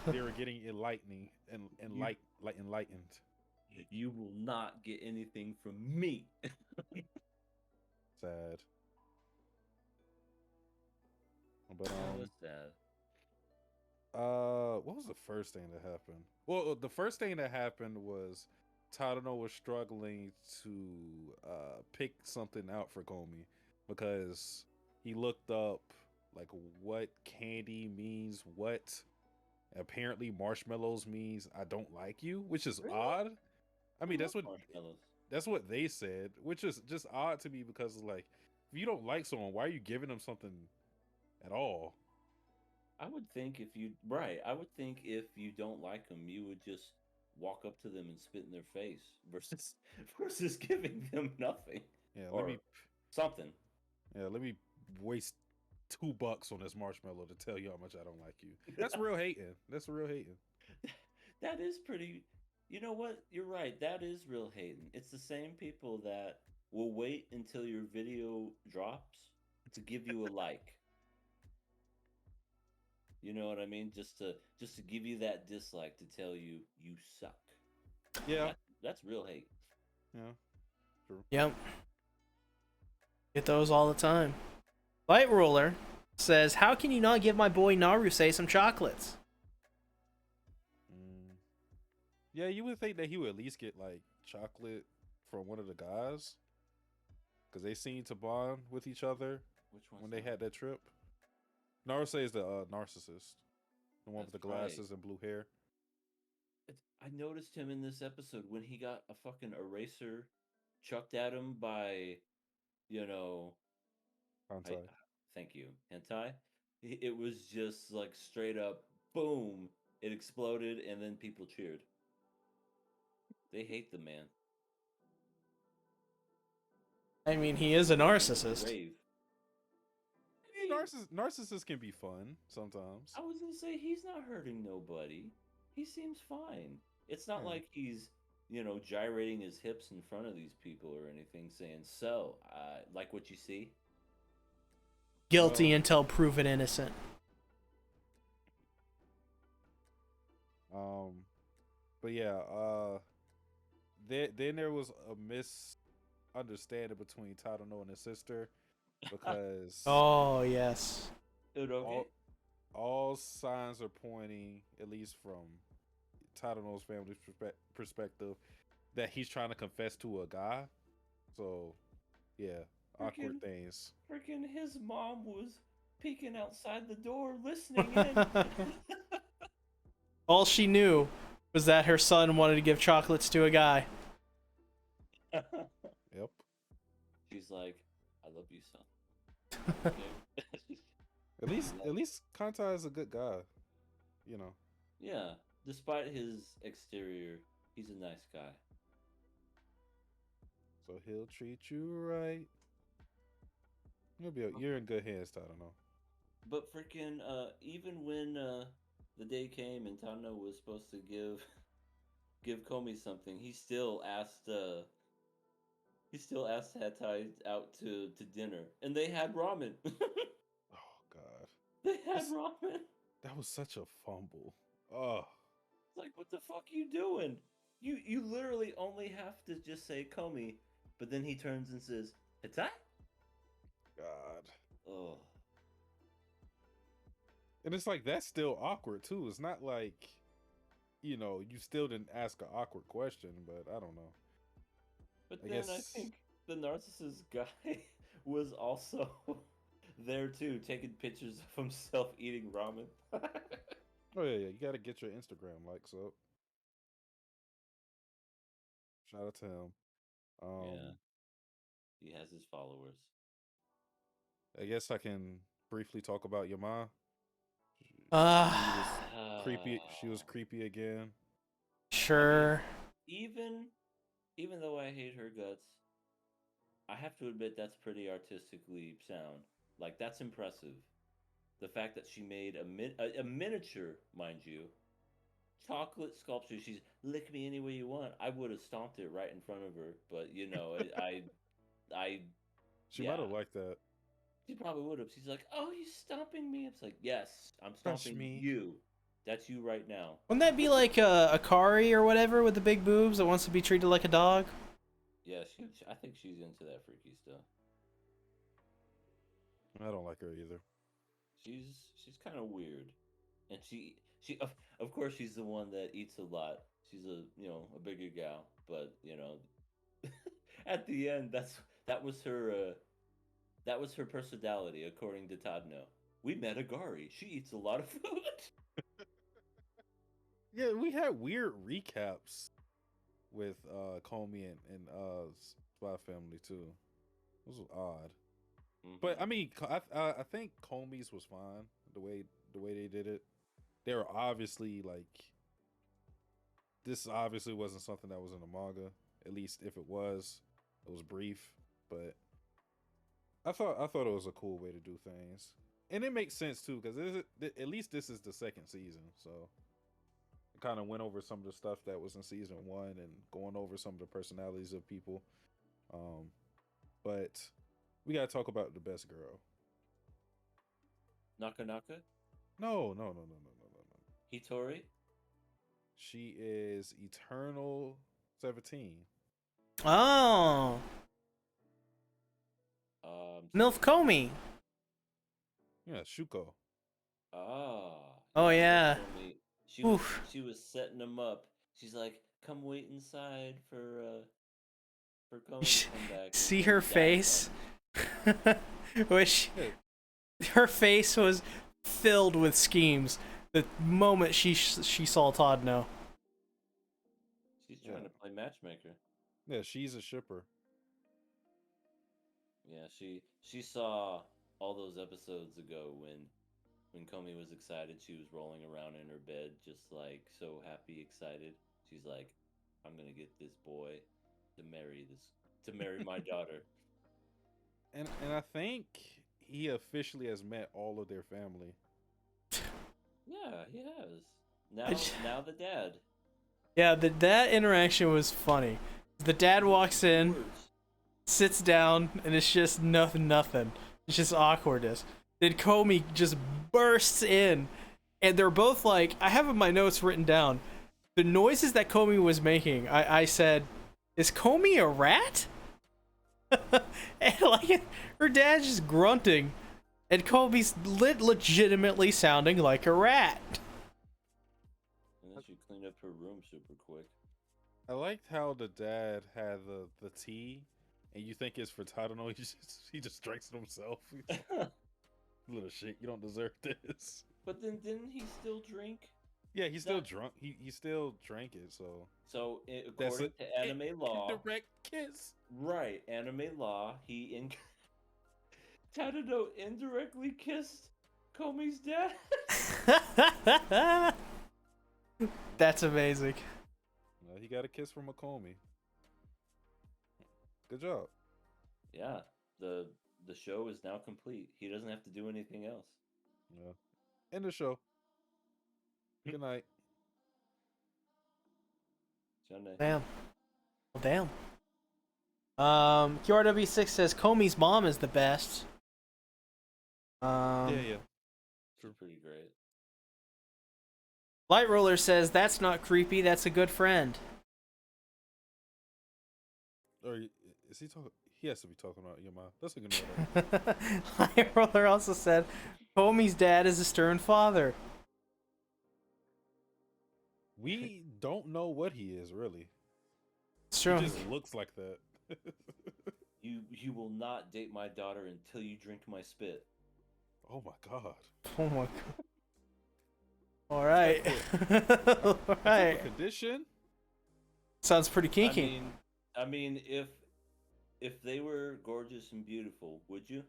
They were getting enlightening and enlightened. You will not get anything from me. Sad. But was sad. What was the first thing that happened? Well, the first thing that happened was Tadano was struggling to pick something out for Komi because he looked up like what candy means what. Apparently marshmallows means I don't like you, which is really? odd. I mean, that's what they said, which is just odd to me because like if you don't like someone, why are you giving them something at all? I would think if you don't like them, you would just walk up to them and spit in their face versus giving them nothing. Yeah, something. Yeah, let me waste $2 on this marshmallow to tell you how much I don't like you. That's real hating. That's real hating. That is pretty. You know what? You're right. That is real hating. It's the same people that will wait until your video drops to give you a like. You know what I mean? Just to give you that dislike to tell you you suck. Yeah, that's real hate. Yeah, true. Yep. Get those all the time. Light Ruler says, "How can you not give my boy Naruse some chocolates?" Yeah, you would think that he would at least get like chocolate from one of the guys, because they seem to bond with each other. Which one? When they had that trip? Naruse is the narcissist, the one with the glasses and blue hair. I noticed him in this episode when he got a fucking eraser chucked at him by, Hentai. Thank you, hentai. It was just like straight up boom. It exploded and then people cheered. They hate the man. I mean, he is a narcissist. Narcissists can be fun sometimes. I was gonna say he's not hurting nobody. He seems fine. It's not like he's, gyrating his hips in front of these people or anything, saying, "So, like what you see." Guilty until proven innocent. But yeah, then there was a misunderstanding between Tadano and his sister because oh yes, all signs are pointing, at least from Tadano's family's perspective, that he's trying to confess to a guy. So yeah, awkward things. Freaking his mom was peeking outside the door, listening in. All she knew was that her son wanted to give chocolates to a guy. Yep. She's like, "I love you, son." At least Kantai is a good guy, Yeah, despite his exterior, he's a nice guy. So he'll treat you right. You're in good hands, Tadano. But freaking, even when the day came and Tadano was supposed to give Komi something, he still asked Hattai out to dinner, and they had ramen. Oh God, they had ramen. That was such a fumble. Oh, It's like, what the fuck you doing? You literally only have to just say Komi, but then he turns and says, Hitai? God. Oh. And it's like that's still awkward too. It's not like, you still didn't ask an awkward question, but I don't know. But I then I guess. think the narcissist guy was also there too, taking pictures of himself eating ramen. Oh yeah, you got to get your Instagram likes up. Shout out to him. Yeah, Um, he has his followers. I guess I can briefly talk about Yama. She Uh, was creepy. She was creepy again. I mean, sure. even even though I hate her guts, I have to admit that's pretty artistically sound. Like that's impressive. The fact that she made a miniature, mind you, chocolate sculpture. She's lick me any way you want. I would have stomped it right in front of her, but I She might yeah, have liked that. she probably would have. She's like, "Oh, he's stomping me." It's like, "Yes, I'm Touch stomping me. you. That's you right now." Wouldn't that be like a Kari or whatever with the big boobs that wants to be treated like a dog? Yeah, I think she's into that freaky stuff. I don't like her either. She's kind of weird, and she of course she's the one that eats a lot. She's a bigger gal, but at the end that was her that was her personality according to Tadno. We met Agari. She eats a lot of food. Yeah, we had weird recaps with Comey and Spy Family too. This was odd. But I mean, I think Comey's was fine the way they did it. They were obviously like this obviously wasn't something that was in the manga. At least if it was brief. But I thought it was a cool way to do things, and it makes sense too because at least this is the second season, so it kind of went over some of the stuff that was in season one and going over some of the personalities of people. Um, but we gotta talk about the best girl. Naka Naka? No. Hitori? She is Eternal 17. Oh, Milf Comey. Yeah, Shuko. Ah, Oh yeah, yeah. definitely. Oof. She was setting them up. She's like, "Come wait inside for Komi to come back." And See then her Dad face? comes. Which Yeah, her face was filled with schemes the moment she saw Todd know. She's trying to play matchmaker. yeah, she's a shipper. Yeah, she saw all those episodes ago when Komi was excited. She was rolling around in her bed, just like so happy, excited. She's like, "I'm gonna get this boy to marry my daughter." And I think he officially has met all of their family. Yeah, he has. I j- Now the dad. Yeah, that interaction was funny. The dad walks in, Words. sits down, and it's just nothing. It's just awkwardness. Then Comey just bursts in, and they're both like, I have in my notes written down, the noises that Comey was making. I said, is Comey a rat? And like, her dad's just grunting, and Comey's legitimately sounding like a rat. And then she cleaned up her room super quick. I liked how the dad had the tea, and you think it's for Tadano. He just drinks it himself. Little shit, you don't deserve this. But then didn't he still drink? Yeah, he's still That- drunk. He still drank it, so So that's according to anime law, Direct kiss. right? Anime law, Tadano indirectly kissed Komi's dad. That's amazing. He got a kiss from Makomi. Good job. Yeah, the show is now complete. He doesn't have to do anything else. Yeah. End the show. Good night. Sunday. Damn. Well, damn. QRW6 says Comey's mom is the best. Yeah. She's pretty great. Light Roller says that's not creepy. That's a good friend. Or is he talking? He has to be talking about your mom. Let's ignore that. Light Roller also said Komi's dad is a stern father. We don't know what he is really. It's He true. just looks like that. You will not date my daughter until you drink my spit. Oh my god. Oh my god. All right. All Type right. of condition? Sounds pretty kinky. I mean, if they were gorgeous and beautiful, would you?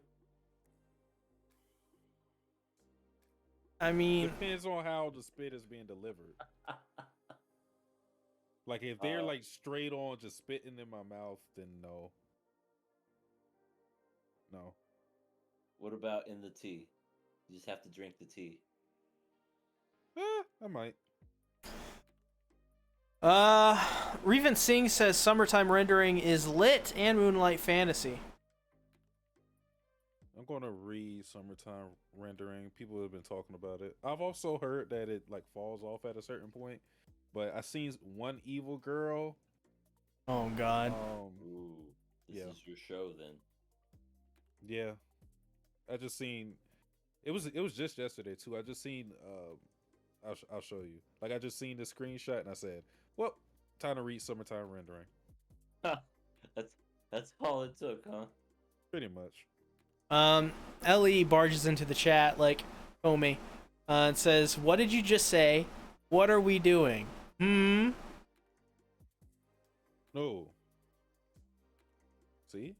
I mean, Depends on how the spit is being delivered. Like if they're Uh, like straight on just spitting in my mouth, then no. No. What about in the tea? You just have to drink the tea. I might. Revan Singh says summertime rendering is lit and Moonlight Fantasy. I'm gonna read summertime rendering. People have been talking about it. I've also heard that it like falls off at a certain point. But I seen one evil girl. Oh god. Ooh, this yeah. is your show then. Yeah. I just seen it was just yesterday too. I just seen I'll show you. Like I just seen the screenshot and I said, "Well, time to read summertime rendering." That's all it took, huh? Pretty much. Ellie barges into the chat like Komi and says, "What did you just say? What are we doing?" No. See?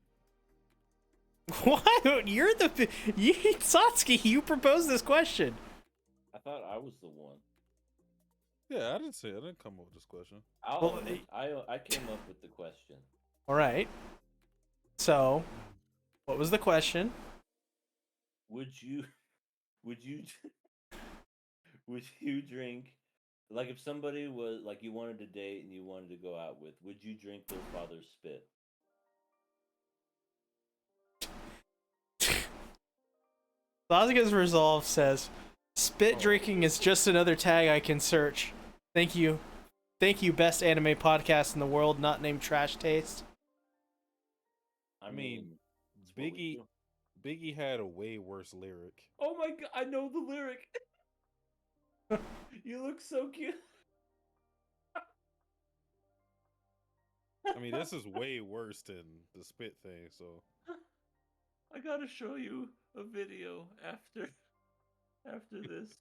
What? You're the Satsuki. You proposed this question. I thought I was the one. Yeah, I didn't come up with this question. I came up with the question. All right. So, what was the question? Would you would you drink, like, if somebody was like you wanted to date and you wanted to go out with, would you drink their father's spit? Sasuke's resolve says, "Spit drinking is just another tag I can search. Thank you, best anime podcast in the world, not named Trash Taste." I mean, it's what we Biggie had a way worse lyric. Oh my god, I know the lyric. You look so cute. I mean, this is way worse than the spit thing, so I gotta show you a video after this.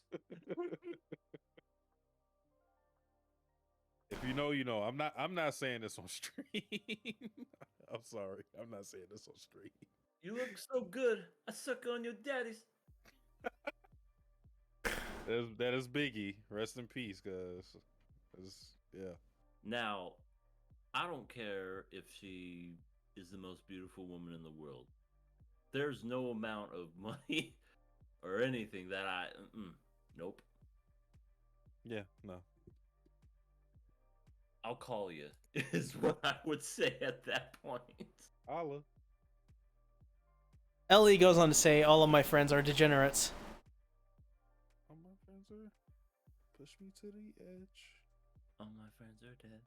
if you know, you know. I'm not saying this on stream. I'm sorry. I'm not saying this on stream. You look so good. I suck on your daddies. That is Biggie. Rest in peace, guys. Yeah. Now, I don't care if she is the most beautiful woman in the world. There's no amount of money or anything that nope. Yeah, no. I'll call you, is what I would say at that point. Holla. Ellie goes on to say, "All of my friends are degenerates." All my friends are push me to the edge. All my friends are dead.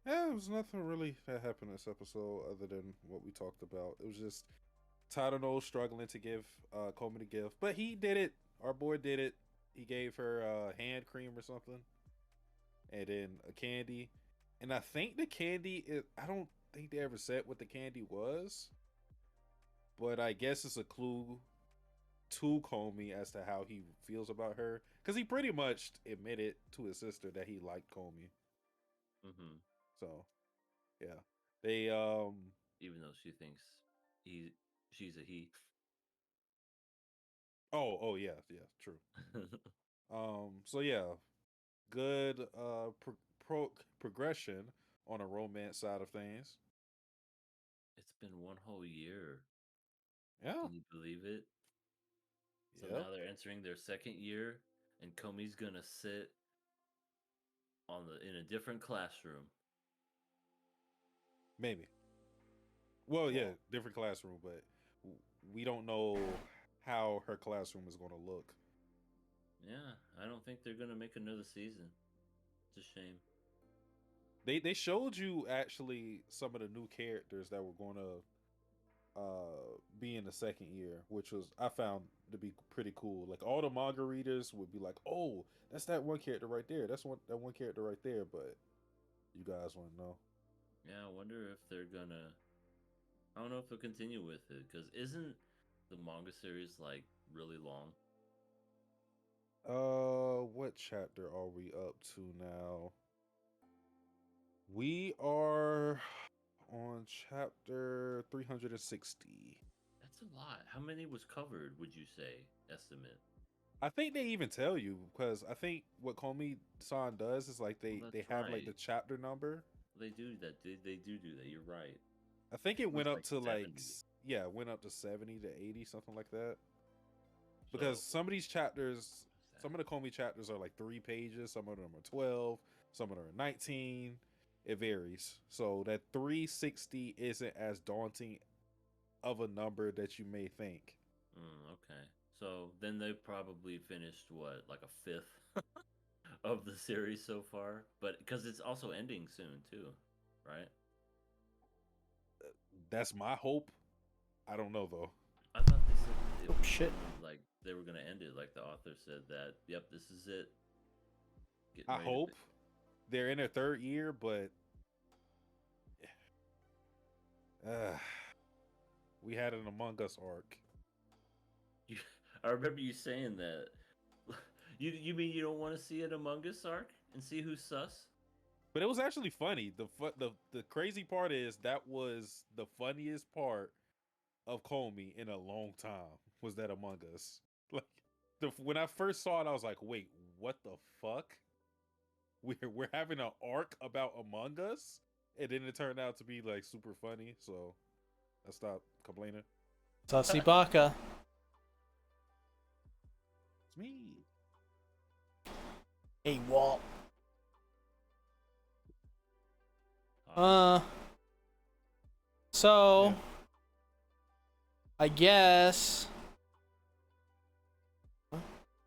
Yeah, there was nothing really that happened this episode other than what we talked about. It was just Tadano struggling to give Komi the gift, but he did it. Our boy did it. He gave her hand cream or something, and then a candy. And I think the candy is, I don't think they ever said what the candy was, but I guess it's a clue to Komi as to how he feels about her, because he pretty much admitted to his sister that he liked Komi. Mm-hmm. So, yeah, they Even though she thinks she's a he. Oh yeah, true. So yeah, good progression on a romance side of things. It's been one whole year. Yeah. Can you believe it? So Yep. now they're entering their second year, and Komi's gonna sit in a different classroom. Maybe. Well, yeah, different classroom, but we don't know how her classroom is going to look. Yeah, I don't think they're gonna make another season. It's a shame. They showed you actually some of the new characters that were going to be in the second year, which was I found to be pretty cool. Like all the manga readers would be like, "Oh, that's that one character right there. That's that one character right there." But you guys wouldn't know. Yeah, I wonder if they're gonna. I don't know if they'll continue with it because isn't the manga series like really long? What chapter are we up to now? We are on chapter 360. That's a lot. How many was covered? Would you say estimate? I think they even tell you because I think what Komi-San does is like Well, they that's have like the right. chapter number. They do that. They do that. You're right. I think it It was went up like to like 70. yeah, it went up to 70 to 80, something like that. Because So some of these chapters, what's some that? of the Komi chapters are like 3 pages, some of them are 12, some of them are 19. It varies. So that 360 isn't as daunting of a number that you may think. Okay. So then they probably finished what, like a fifth of the series so far, but because it's also ending soon too, right? That's my hope. I don't know though. I thought they said it Oh was shit. gonna, like they were gonna end it. Like the author said that, yep, this is it. Getting I ready to. hope they're in their third year, but uh, we had an Among Us arc. You, I remember you saying that. You mean you don't want to see an Among Us arc and see who's sus? But it was actually funny. The crazy part is that was the funniest part of Comey in a long time was that Among Us. Like when I first saw it, I was like, "Wait, what the fuck? We're having an arc about Among Us?" And then it turned out to be like super funny. So I stopped complaining. Sussy Baka. It's me. Hey, Walt. Alright. So Yeah. I guess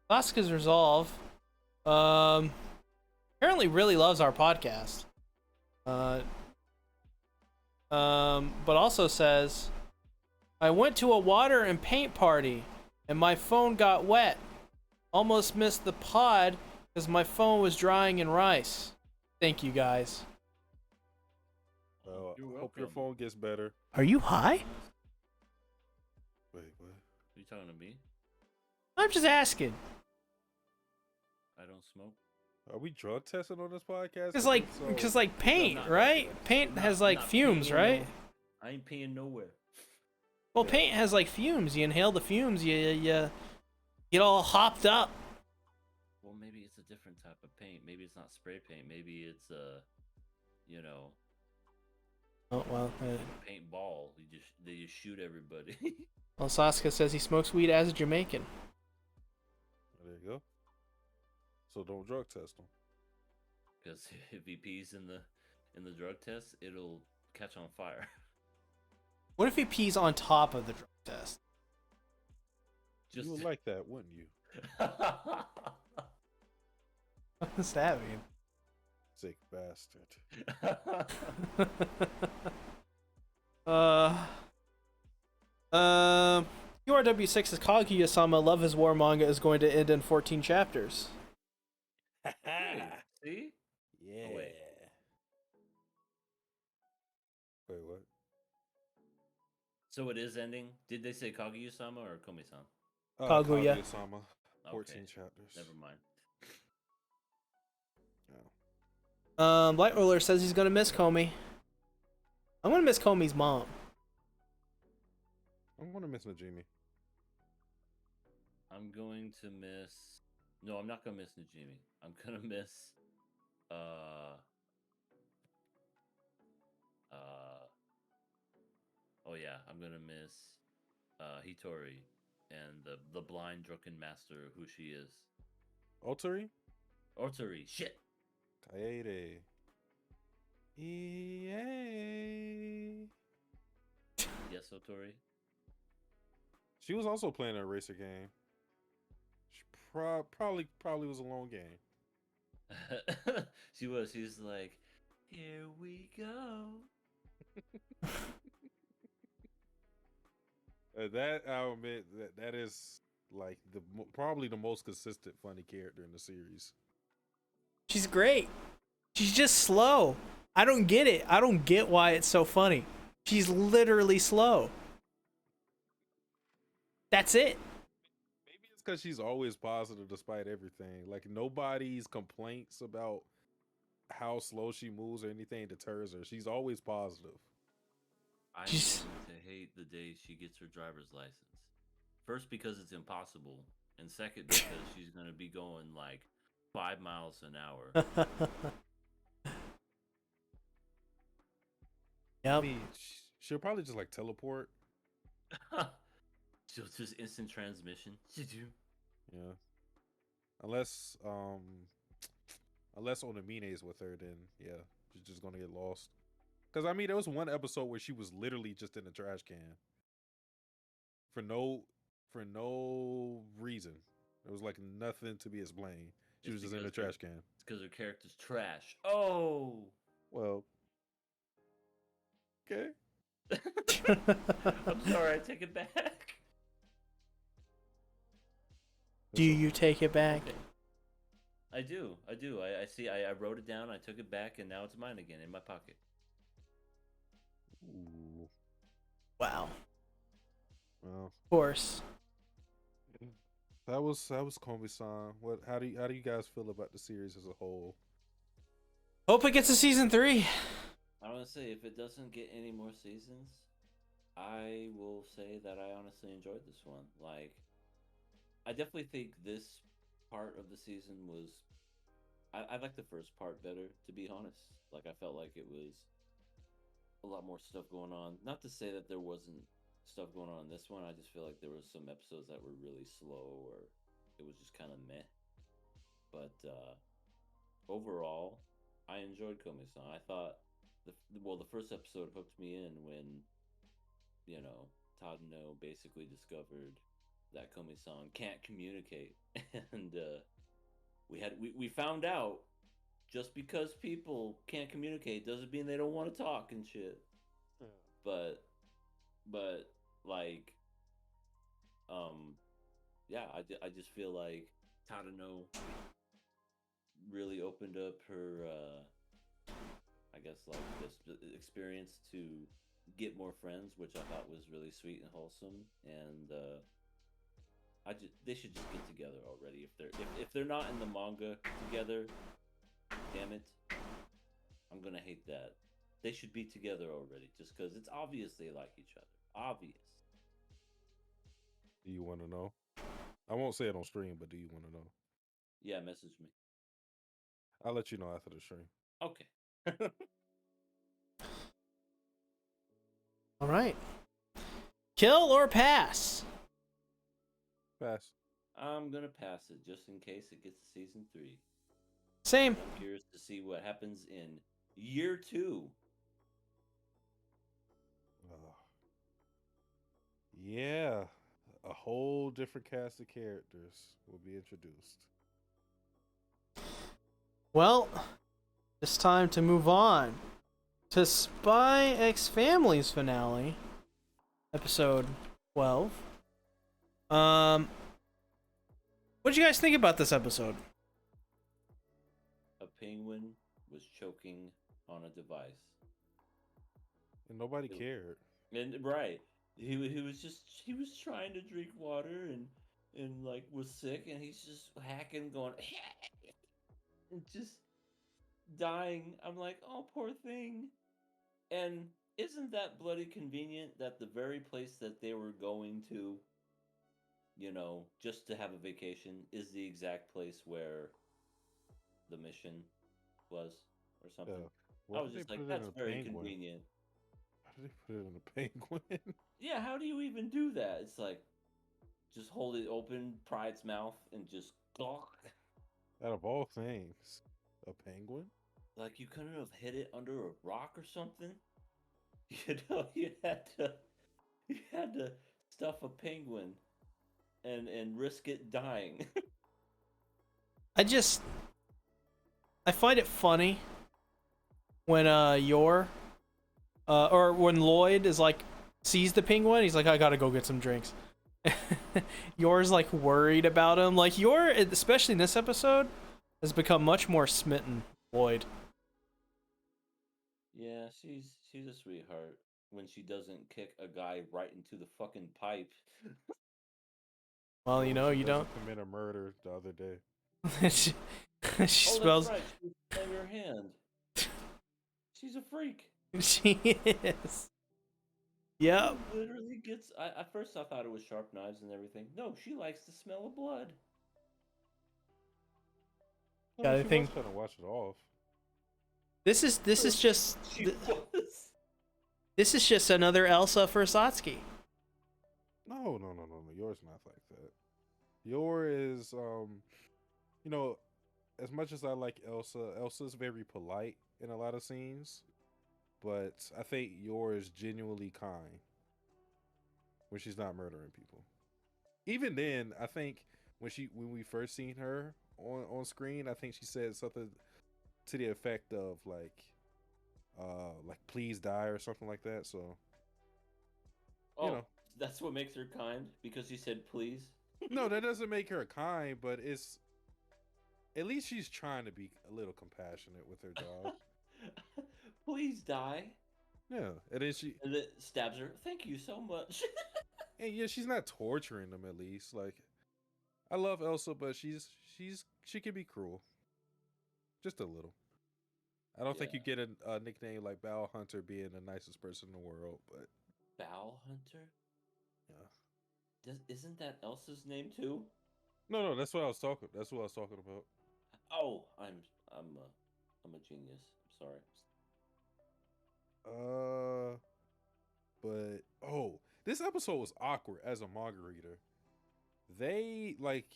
Sasuke's resolve. Apparently really loves our podcast. Uh, but also says, I went to a water and paint party, and my phone got wet. Almost missed the pod because my phone was drying in rice. Thank you guys. You're I hope your welcome. phone gets better. Are you high? Wait, what? Are you talking to me? I'm just asking. I don't smoke. Are we drug testing on this podcast? Cause like paint, not- right? Paint has like fumes, right? I ain't paying nowhere. Well, paint has like fumes. You inhale the fumes, you get all hopped up. Well, maybe it's a different type of paint. Maybe it's not spray paint. Maybe it's you know, Oh well. paintball. They just shoot everybody. Well, Sasuke says he smokes weed as a Jamaican. There you go. So don't drug test them. Because if he pees in the drug test, it'll catch on fire. What if he pees on top of the drug test? You would like that, wouldn't you? What does that mean? Sick bastard. URW6's Kaguya-sama Love is War manga is going to end in 14 chapters. Hey, see? Yeah. Oh, wait. Wait, what? So it is ending. Did they say Kaguya-sama or Komi-san? Kaguya. Kaguya-sama. 14 Okay, chapters. never mind. Yeah. Light Roller says he's gonna miss Komi. I'm gonna miss Komi's mom. I'm gonna miss Najimi. I'm going to miss. No, I'm not gonna miss Najimi. I'm gonna miss. Oh yeah, I'm gonna miss. Hitori, and the blind drunken master who she is. Otari? Otori. Shit. Kaede. EA. Yes, Otori. She was also playing a racer game. She Probably was a long game. She was. She was like, "Here we go." That I'll admit that is like probably the most consistent funny character in the series. She's great. She's just slow. I don't get it. I don't get why it's so funny. She's literally slow. That's it. Maybe it's because she's always positive despite everything. Like nobody's complaints about how slow she moves or anything deters her. She's always positive. I'm She's going to hate the day she gets her driver's license. First, because it's impossible, and second, because she's going to be going like 5 miles an hour. I Yep. mean, she'll probably just like teleport. So it's just instant transmission. Yeah. Unless unless Onamine's with her, then yeah, she's just gonna get lost. Because I mean, there was one episode where she was literally just in a trash can for no reason. There was like nothing to be explained. She was just in a trash can. It's because her character's trash. Oh. Well, okay. I'm sorry. I take it back. Do you take it back? Okay. I do. I see. I wrote it down. I took it back, and now it's mine again in my pocket. Ooh. Wow. Well, Of course. that was Komi-san. What? How do you guys feel about the series as a whole? Hope it gets a season 3. I want to say if it doesn't get any more seasons, I will say that I honestly enjoyed this one. Like, I definitely think this part of the season was. I like the first part better, to be honest. Like, I felt like it was a lot more stuff going on. Not to say that there wasn't stuff going on in this one. I just feel like there was some episodes that were really slow, or it was just kind of meh. But overall, I enjoyed Komi-san. I thought the first episode hooked me in when Tadano basically discovered that Komi-san can't communicate, and we found out just because people can't communicate doesn't mean they don't want to talk and shit. Yeah. But like, yeah, I just feel like Tadano really opened up her, I guess, like this experience to get more friends, which I thought was really sweet and wholesome. And they should just get together already. If they're not in the manga together, damn it, I'm gonna hate that. They should be together already, just because it's obvious they like each other. Obvious. Do you want to know? I won't say it on stream, but do you want to know? Yeah, message me. I'll let you know after the stream. Okay. All right. Kill or pass? Pass. I'm gonna pass it just in case it gets to season 3. Same. I'm curious to see what happens in year 2. Yeah, a whole different cast of characters will be introduced. Well, it's time to move on to Spy X Family's finale, episode 12. What did you guys think about this episode? A penguin was choking on a device, And nobody cared. and right, he was trying to drink water and like was sick, and he's just hacking, going and just dying. I'm like, oh, poor thing. And isn't that bloody convenient that the very place that they were going to, just to have a vacation, is the exact place where the mission was or something? Yeah. I Why was did just they like, put it in that's a very penguin? convenient. Why did they put it in a penguin? Yeah, how do you even do that? It's like, just hold it open, pry its mouth, and just gawk. Out of all things, a penguin? Like, you couldn't have hid it under a rock or something? You had to stuff a penguin and risk it dying. I find it funny when or when Lloyd is like sees the penguin, he's like, I gotta go get some drinks. Yor's like worried about him. Like Yor, especially in this episode, has become much more smitten Lloyd. Yeah, she's a sweetheart when she doesn't kick a guy right into the fucking pipe. Well, Or you when know, she you don't. doesn't commit a murder the other day. she, she Oh, that's smells. right. She smelled her hand. She's a freak. She is. Yep. She literally gets. At first, I thought it was sharp knives and everything. No, she likes the smell of blood. I Yeah, mean, I she think was trying to wash it off. this is just She was. this is just another Elsa for Satsuki. No. Yours not like that. Yor is, you know, as much as I like Elsa, Elsa's very polite in a lot of scenes, but I think Yor is genuinely kind when she's not murdering people. Even then, I think when we first seen her on screen, I think she said something to the effect of like please die or something like that. So Oh, you know, that's what makes her kind because she said please. no, that doesn't make her kind, but it's at least she's trying to be a little compassionate with her dog. Please die. Yeah, and then she And then stabs her. Thank you so much. and yeah, she's not torturing them. At least, like I love Elsa, but she can be cruel, just a little. I don't think Yeah. you get a nickname like Bow Hunter being the nicest person in the world, but Bow Hunter? yeah. Isn't that Elsa's name too? No, that's what I was talking. That's what I was talking about. Oh, I'm I'm a genius. I'm sorry. Uh, but oh, this episode was awkward as a manga reader. They like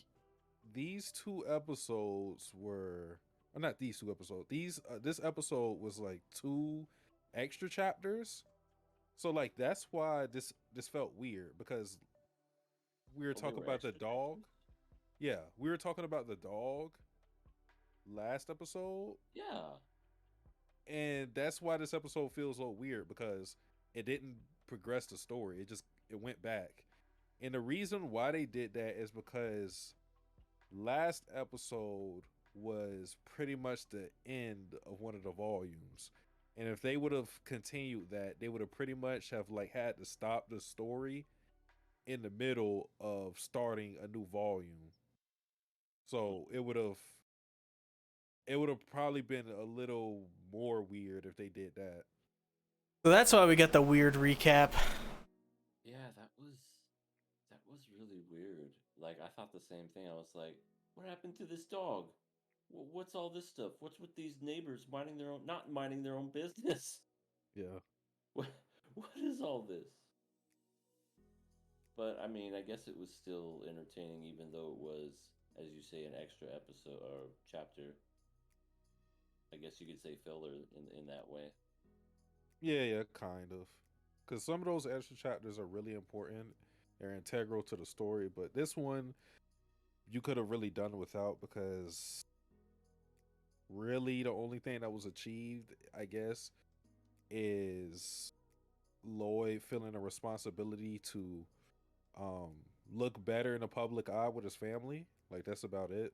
these two episodes were, or not these two episodes. This episode was like two extra chapters. So like that's why this felt weird because we were Oh, they talking were about the extra dog. chapters? Yeah, we were talking about the dog last episode, Yeah. and that's why this episode feels so weird because it didn't progress the story. It went back. And the reason why they did that is because last episode was pretty much the end of one of the volumes. And if they would have continued that, they would have pretty much have like had to stop the story in the middle of starting a new volume. So it would have probably been a little more weird if they did that. So that's why we got the weird recap. Yeah, that was really weird. Like I thought the same thing. I was like, what happened to this dog? What's all this stuff? What's with these neighbors minding their own not minding their own business? Yeah. What what is all this? But I mean, I guess it was still entertaining even though it was, as you say, an extra episode or chapter. I guess you could say filler in that way. Yeah, kind of. Because some of those extra chapters are really important. They're integral to the story, but this one you could have really done without because really the only thing that was achieved, I guess, is Lloyd feeling a responsibility to um look better in the public eye with his family. Like that's about it.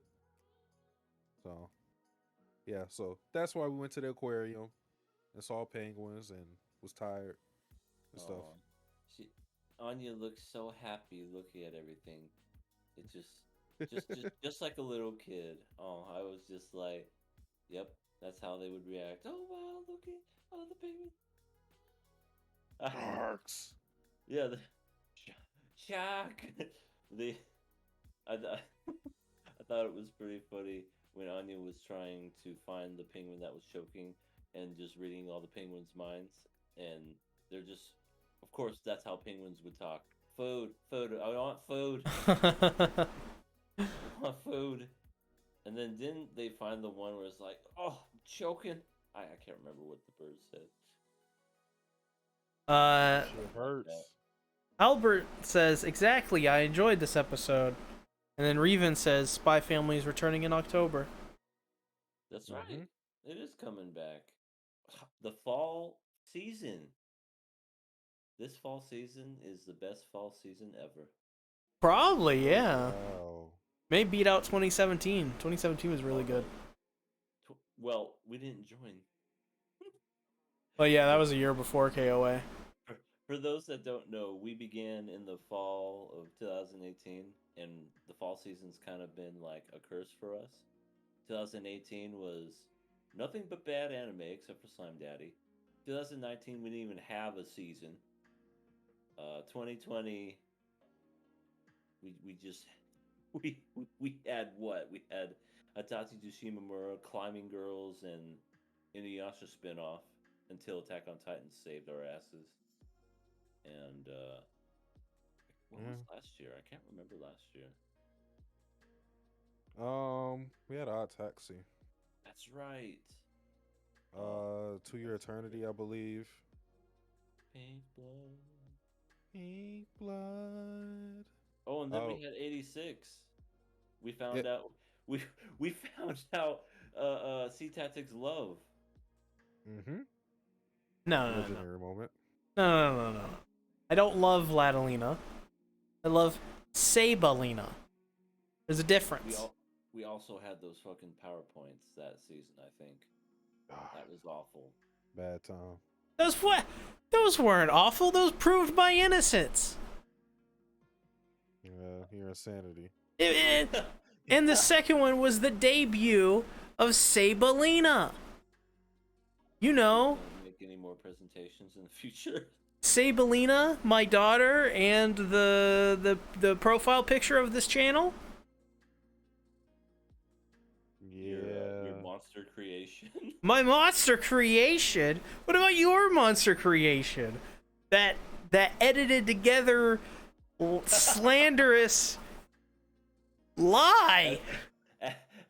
So yeah, so that's why we went to the aquarium and saw penguins and was tired and stuff. Oh, she Anya looks so happy looking at everything. It just like a little kid. Oh, I was just like, yep, that's how they would react. Oh wow, look at oh the baby. Sharks. Yeah, the shock. the I thought it was pretty funny when Anya was trying to find the penguin that was choking and just reading all the penguins' minds, and they're just, of course, that's how penguins would talk. Food, food. I want food. I want food. And then didn't they find the one where it's like, oh, I'm choking? I can't remember what the bird said. Shit hurts. Albert says, exactly, I enjoyed this episode. And then Reven says Spy Family is returning in October. That's right. Mm-hmm. It is coming back. The fall season. This fall season is the best fall season ever. Probably, yeah. Wow. May beat out 2017. 2017 was really Oh, good. Well, we didn't join. But yeah, that was a year before KOA. For those that don't know, we began in the fall of 2018, and the fall season's kind of been like a curse for us. 2018 was nothing but bad anime except for Slime Daddy. 2019, we didn't even have a season. 2020, we just we had what? We had Atachi Tsushimamura, Climbing Girls, and Inuyasha spinoff until Attack on Titan saved our asses. And what was Yeah. last year? I can't remember last year. We had Odd Taxi. That's right. 2 Year Eternity, I believe. Pink Blood. Pink Blood. Oh, and then we Oh, had 86. We found it. out we found out C Tactics Love. Mm-hmm. No, no, no, no. Legendary moment. No, no, no, no, no. I don't love Ladalina. I love Sabalina. There's a difference. We also had those fucking PowerPoints that season, I think. That was awful. Bad time. Those weren't awful. Those proved my innocence. Yeah, your insanity. And the second one was the debut of Sabalina. You know, Don't make any more presentations in the future. Sabalina, my daughter, and the profile picture of this channel. Yeah. Your monster creation. My monster creation. What about your monster creation? That edited together slanderous lie.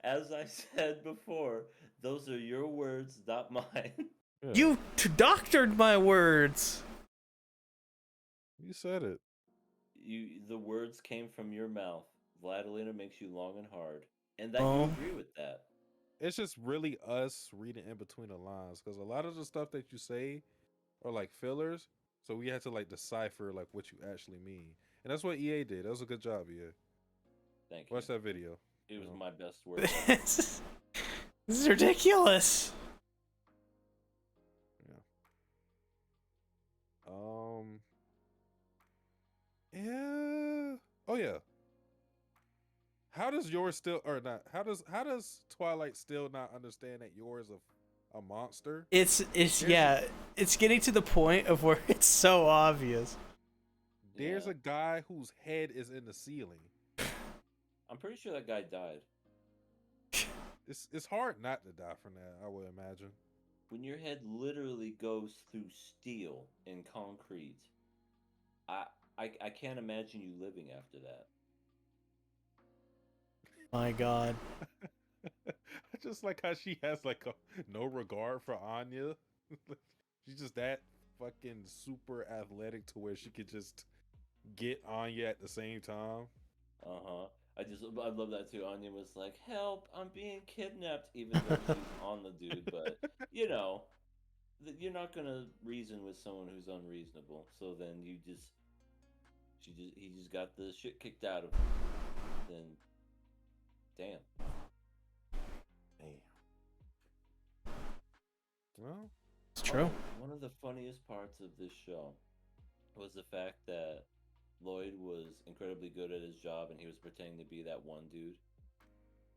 As I said before, those are your words, not mine. Yeah. You doctored my words. You said it. The words came from your mouth. Vladilena makes you long and hard, and that you Oh. agree with that. It's just really us reading in between the lines because a lot of the stuff that you say are like fillers, so we had to like decipher like what you actually mean, and that's what EA did. That was a good job, EA. Thank you. Watch that video. It was know. my best work. This is ridiculous. Yeah. Yeah. Oh yeah. How does yours still or not? How does Twilight still not understand that yours a monster? It's it's getting to the point of where it's so obvious. There's Yeah. a guy whose head is in the ceiling. I'm pretty sure that guy died. It's hard not to die from that, I would imagine. When your head literally goes through steel and concrete, I can't imagine you living after that. My God. I just like how she has like no regard for Anya. She's just that fucking super athletic to where she could just get Anya at the same time. I love that too. Anya was like, "Help! I'm being kidnapped," even though she's on the dude. But you know, you're not gonna reason with someone who's unreasonable. So then he just got the shit kicked out of him. Then, damn. Damn. Well, It's true. One of the funniest parts of this show was the fact that Lloyd was incredibly good at his job and he was pretending to be that one dude.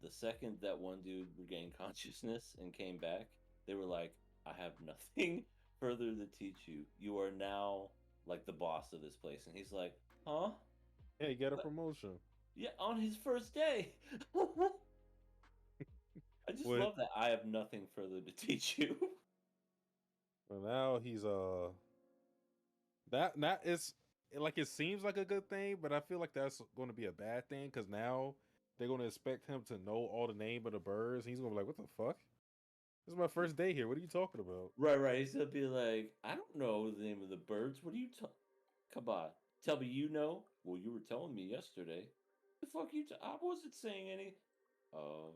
The second that one dude regained consciousness and came back, they were like, "I have nothing further to teach you. You are now like the boss of this place." And he's like, "Huh? yeah, you got a What? promotion. Yeah, on his first day." I just What? love that. I have nothing further to teach you. Well, now he's that is like it seems like a good thing, but I feel like that's going to be a bad thing because now they're going to expect him to know all the name of the birds. He's going to be like, "What the fuck? This is my first day here. What are you talking about?" Right. He's gonna be like, "I don't know the name of the birds. What are you talking? Come on, tell me you know." Well, you were telling me yesterday. The fuck you? I wasn't saying any. Oh,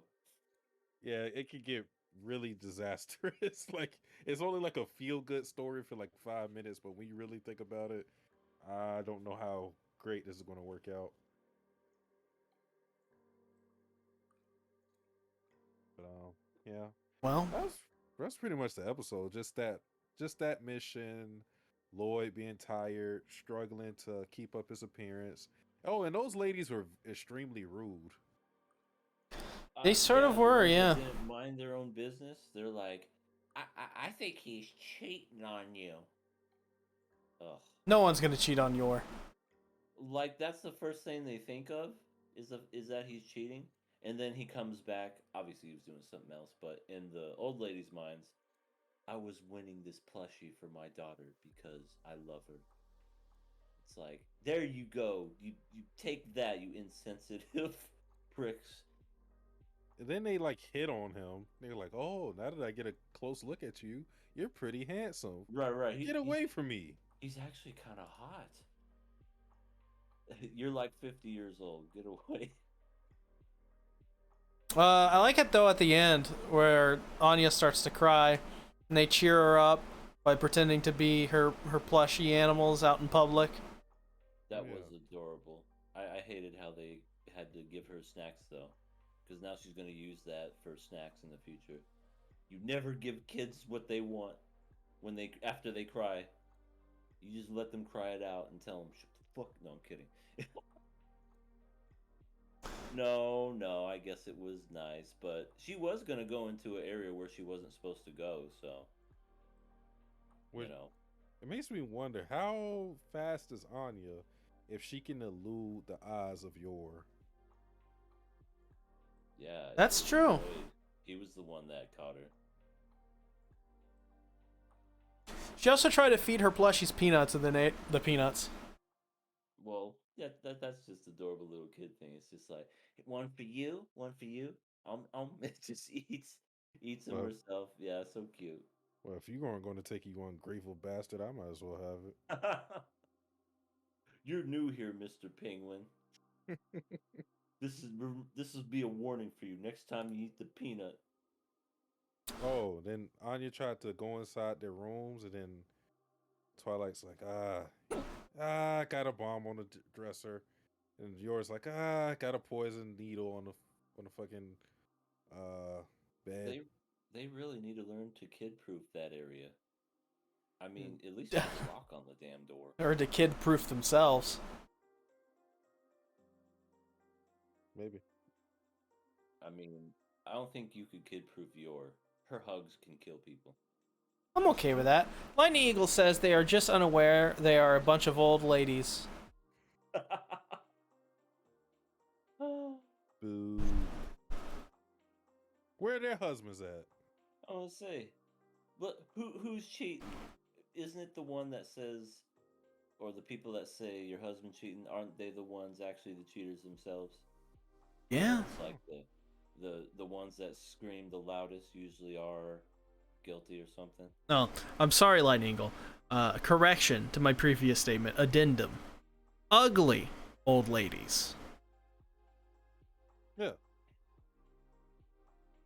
Yeah, it could get really disastrous. Like it's only like a feel good story for like 5 minutes, but when you really think about it, I don't know how great this is going to work out. But yeah, Well, that's that's pretty much the episode. Just that mission. Lloyd being tired, struggling to keep up his appearance. Oh, and those ladies were extremely rude. they sort yeah, of the were, ones that yeah. didn't mind their own business. They're like, I think he's cheating on you. Ugh. No one's gonna cheat on your. Like that's the first thing they think of is that he's cheating, and then he comes back. Obviously, he was doing something else, but in the old lady's minds, I was winning this plushie for my daughter because I love her. It's like there you go. You take that, you insensitive pricks. And then they like hit on him. They're like, "Oh, now that I get a close look at you, you're pretty handsome. Right. Get away from me." He's actually kind of hot. You're like 50 years old. Get away. I like it though at the end where Anya starts to cry, and they cheer her up by pretending to be her plushy animals out in public. That Yeah. was adorable. I hated how they had to give her snacks though, because now she's gonna use that for snacks in the future. You never give kids what they want when they after they cry. You just let them cry it out and tell them shut the fuck. No, I'm kidding. No, I guess it was nice, but she was gonna go into an area where she wasn't supposed to go, so you Which know. it makes me wonder how fast is Anya if she can elude the eyes of Yor. Yeah, it That's was true. Lloyd. He was the one that caught her. She also tried to feed her plushies peanuts, and then ate the peanuts. Well, yeah, that's just adorable little kid thing. It's just like one for you, one for you. It just eats them Well, herself. Yeah, so cute. well, if you're going to take you one grateful bastard, I might as well You're new here, Mr. Penguin. have it. This is be a warning for you. Next time you eat the peanut. Oh, then Anya tried to go inside their rooms, and then Twilight's like, I got a bomb on the dresser, and yours like, I got a poison needle on the fucking uh bed. They they really need to learn to kid proof that area. I mean, at least put a lock on the damn door. Or to kid proof themselves. Maybe. I mean, I don't think you could kid proof your. Her hugs can kill people. I'm okay with that. Lightning Eagle says they are just unaware they are a bunch of old ladies. Boo. Where are their husbands at? I want to say, but who's cheating? Isn't it the one that says, or the people that say your husband cheating? Aren't they the ones actually the cheaters themselves? Yeah. It's like the ones that scream the loudest usually are guilty or something. No, I'm sorry, Lightning Eagle. Correction to my previous statement. Addendum. Ugly old ladies. Yeah.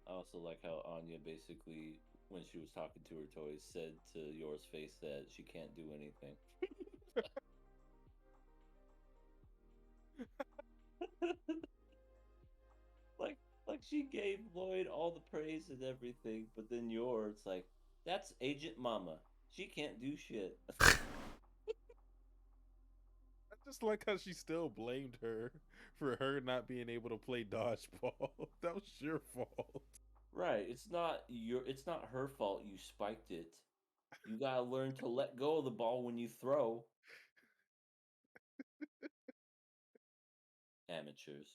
I also like how Anya basically, when she was talking to her toys, said to Yor's face that she can't do anything. like like she gave Lloyd all the praise and everything, but then Yor, it's like, that's Agent Mama. She can't do shit. I just like how she still blamed her for her not being able to play dodgeball. That was your fault. Right, it's not her fault you spiked it. You gotta learn to let go of the ball when you throw. Amateurs.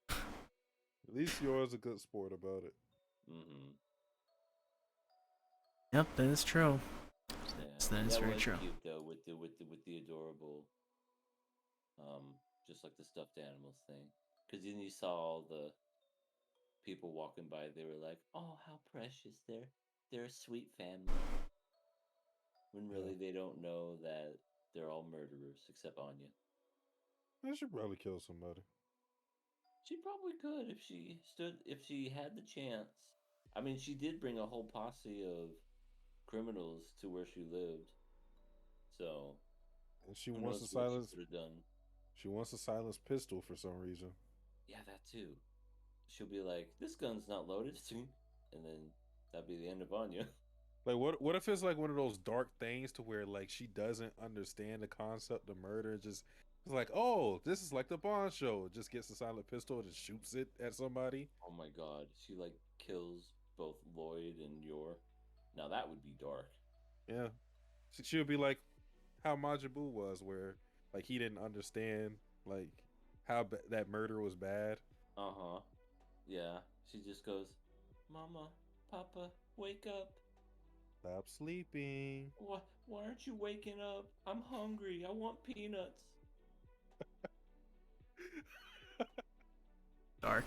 At least yours a good sport about it. Mm-hmm. Yep, that is true. Yeah, That is that very was true. cute though, with the adorable, just like the stuffed animals thing. Because then you saw all the people walking by, they were like, "Oh, how precious! They're a sweet family." When Yeah. really they don't know that they're all murderers except Anya. I should probably kill somebody. She probably could if she had the chance. I mean, she did bring a whole posse of criminals to where she lived. So And she who wants knows a what she silence. could have done? She wants a silenced pistol for some reason. Yeah, that too. She'll be like, "This gun's not loaded," and then that'd be the end of Anya. Like, what if it's like one of those dark things to where like she doesn't understand the concept of murder? Just it's like, oh, this is like the Bond show. Just gets a silent pistol and shoots it at somebody. Oh my god, she like kills both Lloyd and Yor. Now that would be dark. Yeah, she would be like how Majin Buu was, where like he didn't understand like how that murder was bad. Uh huh. Yeah. She just goes, "Mama, Papa, wake up! Stop sleeping. Why aren't you waking up? I'm hungry. I want peanuts." Dark.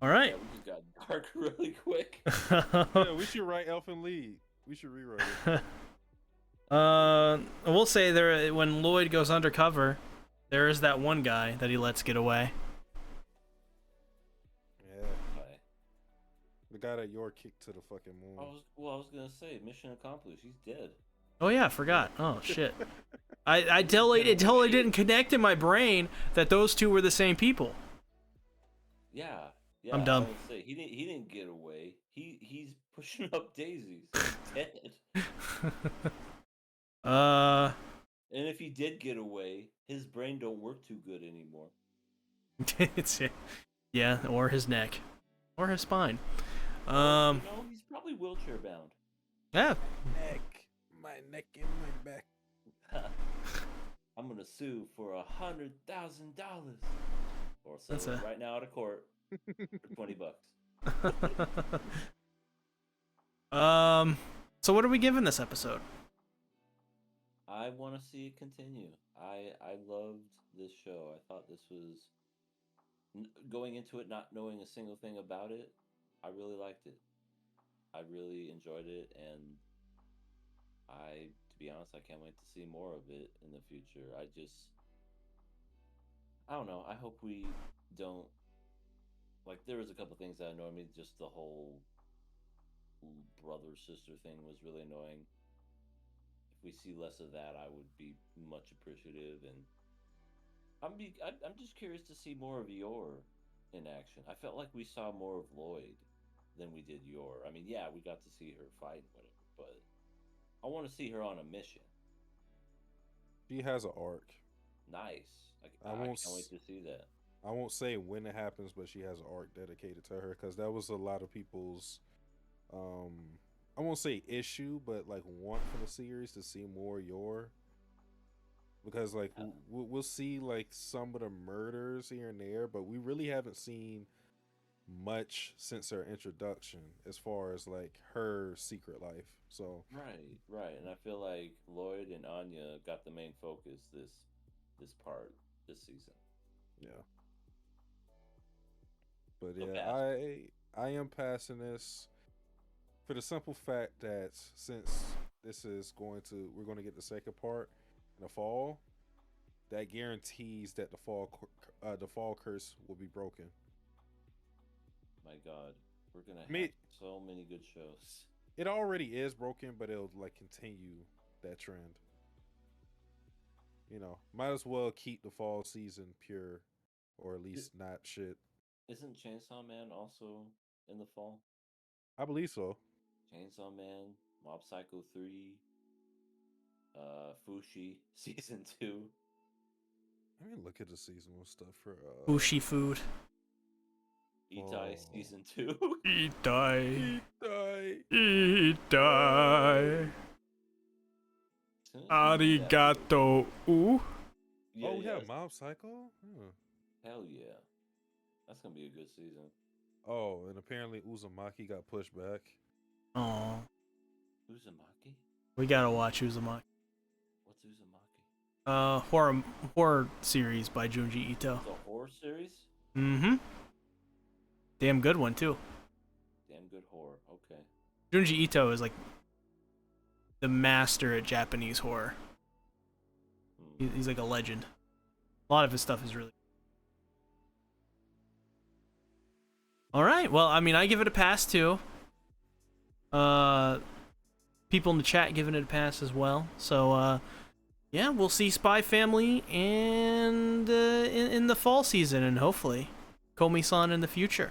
All right. Yeah, we just got dark really quick. Yeah, we should write Elfin League. We should rewrite it. I will say there when Lloyd goes undercover, there is that one guy that he lets get away. Yeah, Okay. the guy that Yor kicked to the fucking moon. I was gonna say, mission accomplished. He's dead. Oh yeah, I forgot. Oh shit. It totally didn't connect in my brain that those two were the same people. Yeah. I'm dumb. I would say he didn't get away. He's pushing up daisies. He's dead. And if he did get away, his brain don't work too good anymore. Yeah, or his neck, or his spine. He's probably wheelchair bound. Yeah. My neck and my back. I'm gonna sue for $100,000, or That's settle a- it right now out of court for $20. So what are we giving this episode? I want to see it continue. I loved this show. I thought this was going into it not knowing a single thing about it. I really liked it. I really enjoyed it, and to be honest, I can't wait to see more of it in the future. I don't know. I hope we don't like. There was a couple things that annoyed me. Just the whole brother sister thing was really annoying. If we see less of that, I would be much appreciative, and I'm just curious to see more of Yor in action. I felt like we saw more of Lloyd than we did Yor. I mean, yeah, we got to see her fight and whatever, but I want to see her on a mission. She has an arc. Nice. I I won't can't wait to see that. I won't say when it happens, but she has an arc dedicated to her because that was a lot of people's I won't say issue, but like want for the series to see more Yor. Because like we'll see like some of the murders here and there, but we really haven't seen much since her introduction as far as like her secret life. So Right. And I feel like Lloyd and Anya got the main focus this season. yeah. But So yeah, I am passing this for the simple fact that since we're going to get the second part in the fall, that guarantees that the fall curse will be broken. My God, we're gonna have I mean, so many good shows. it already is broken, but it'll like continue that trend. You know, might as well keep the fall season pure, or at least not shit. Isn't Chainsaw Man also in the fall? I believe so. Chainsaw Man, Mob Psycho 3, Fushi season 2. Let me look at the seasonal stuff for Bushi food. Itai Oh. season 2. Itai. Die. Itai. Arigato. Ooh. Yeah, Oh, we yeah. have Mob Psycho? Hell yeah. That's gonna be a good season. Oh, and apparently Uzumaki got pushed back. Oh, Uzumaki? we gotta watch Uzumaki. What's Uzumaki? Horror series by Junji Ito. It's a horror series? Mm-hmm. Damn good one too. Damn good horror. Okay. Junji Ito is like the master at Japanese horror. He's like a legend. A lot of his stuff is really. All right. Well, I mean, I give it a pass too. People in the chat giving it a pass as well. So, yeah, we'll see Spy Family and in the fall season, and hopefully Komi-san in the future.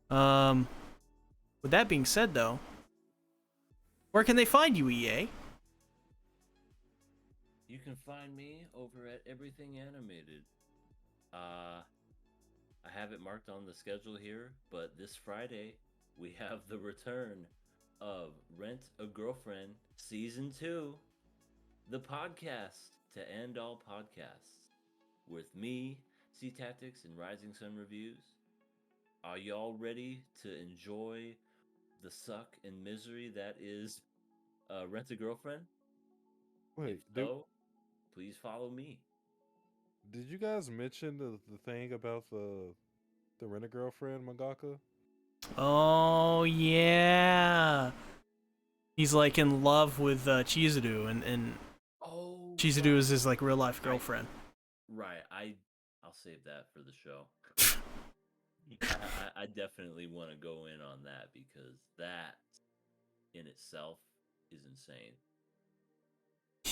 With that being said, though, where can they find you, EA? You can find me over at Everything Animated. I have it marked on the schedule here, but this Friday we have the return of Rent a Girlfriend Season 2, the podcast to end all podcasts, with me, Sea Tactics, and Rising Sun Reviews. Are y'all ready to enjoy the suck and misery that is Rent a Girlfriend? Wait, If so, please follow me. did you guys mention the thing about the Rent-A-Girlfriend mangaka? Oh yeah, he's like in love with Chizuru, and Oh, Chizuru right. is his like real life girlfriend. Right. I'll save that for the show. I definitely want to go in on that because that in itself is insane.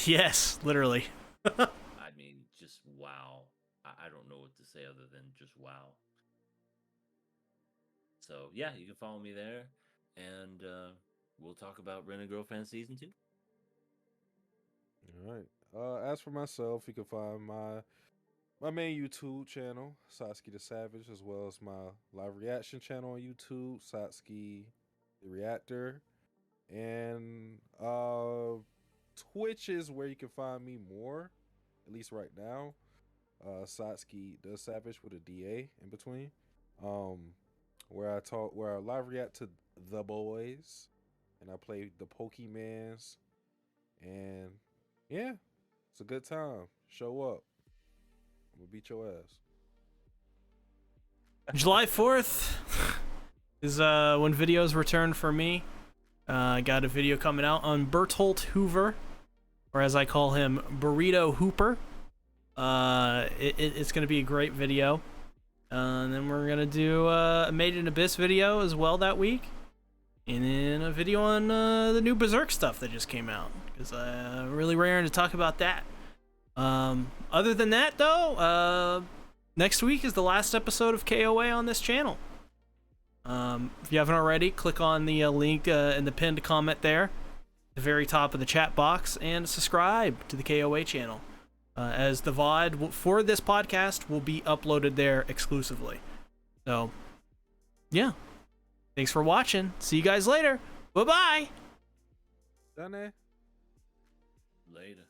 Yes, literally. I mean, just wow. I don't know what to say other than just wow. So yeah, you can follow me there, and we'll talk about Rent a Girlfriend Season 2. All right. As for myself, you can find my main YouTube channel, Satsuki the Savage, as well as my live reaction channel on YouTube, Satsuki the Reactor, and Twitch is where you can find me more, at least right now. Satsuki the Savage with a DA in between. Where I live react to The Boys, and I play the Pokemans, and yeah, it's a good time. Show up. I'm gonna beat your ass. July 4th is when videos return for me. I got a video coming out on Bertolt Hoover, or as I call him, Burrito Hooper. It's gonna be a great video. And then we're gonna do a Made in Abyss video as well that week, and then a video on the new Berserk stuff that just came out, because I'm really raring to talk about that. Other than that, though, next week is the last episode of KOA on this channel. If you haven't already, click on the link in the pinned comment there, at the very top of the chat box, and subscribe to the KOA channel, as the VOD for this podcast will be uploaded there exclusively. So, yeah. Thanks for watching. See you guys later. Bye-bye. Done. Later.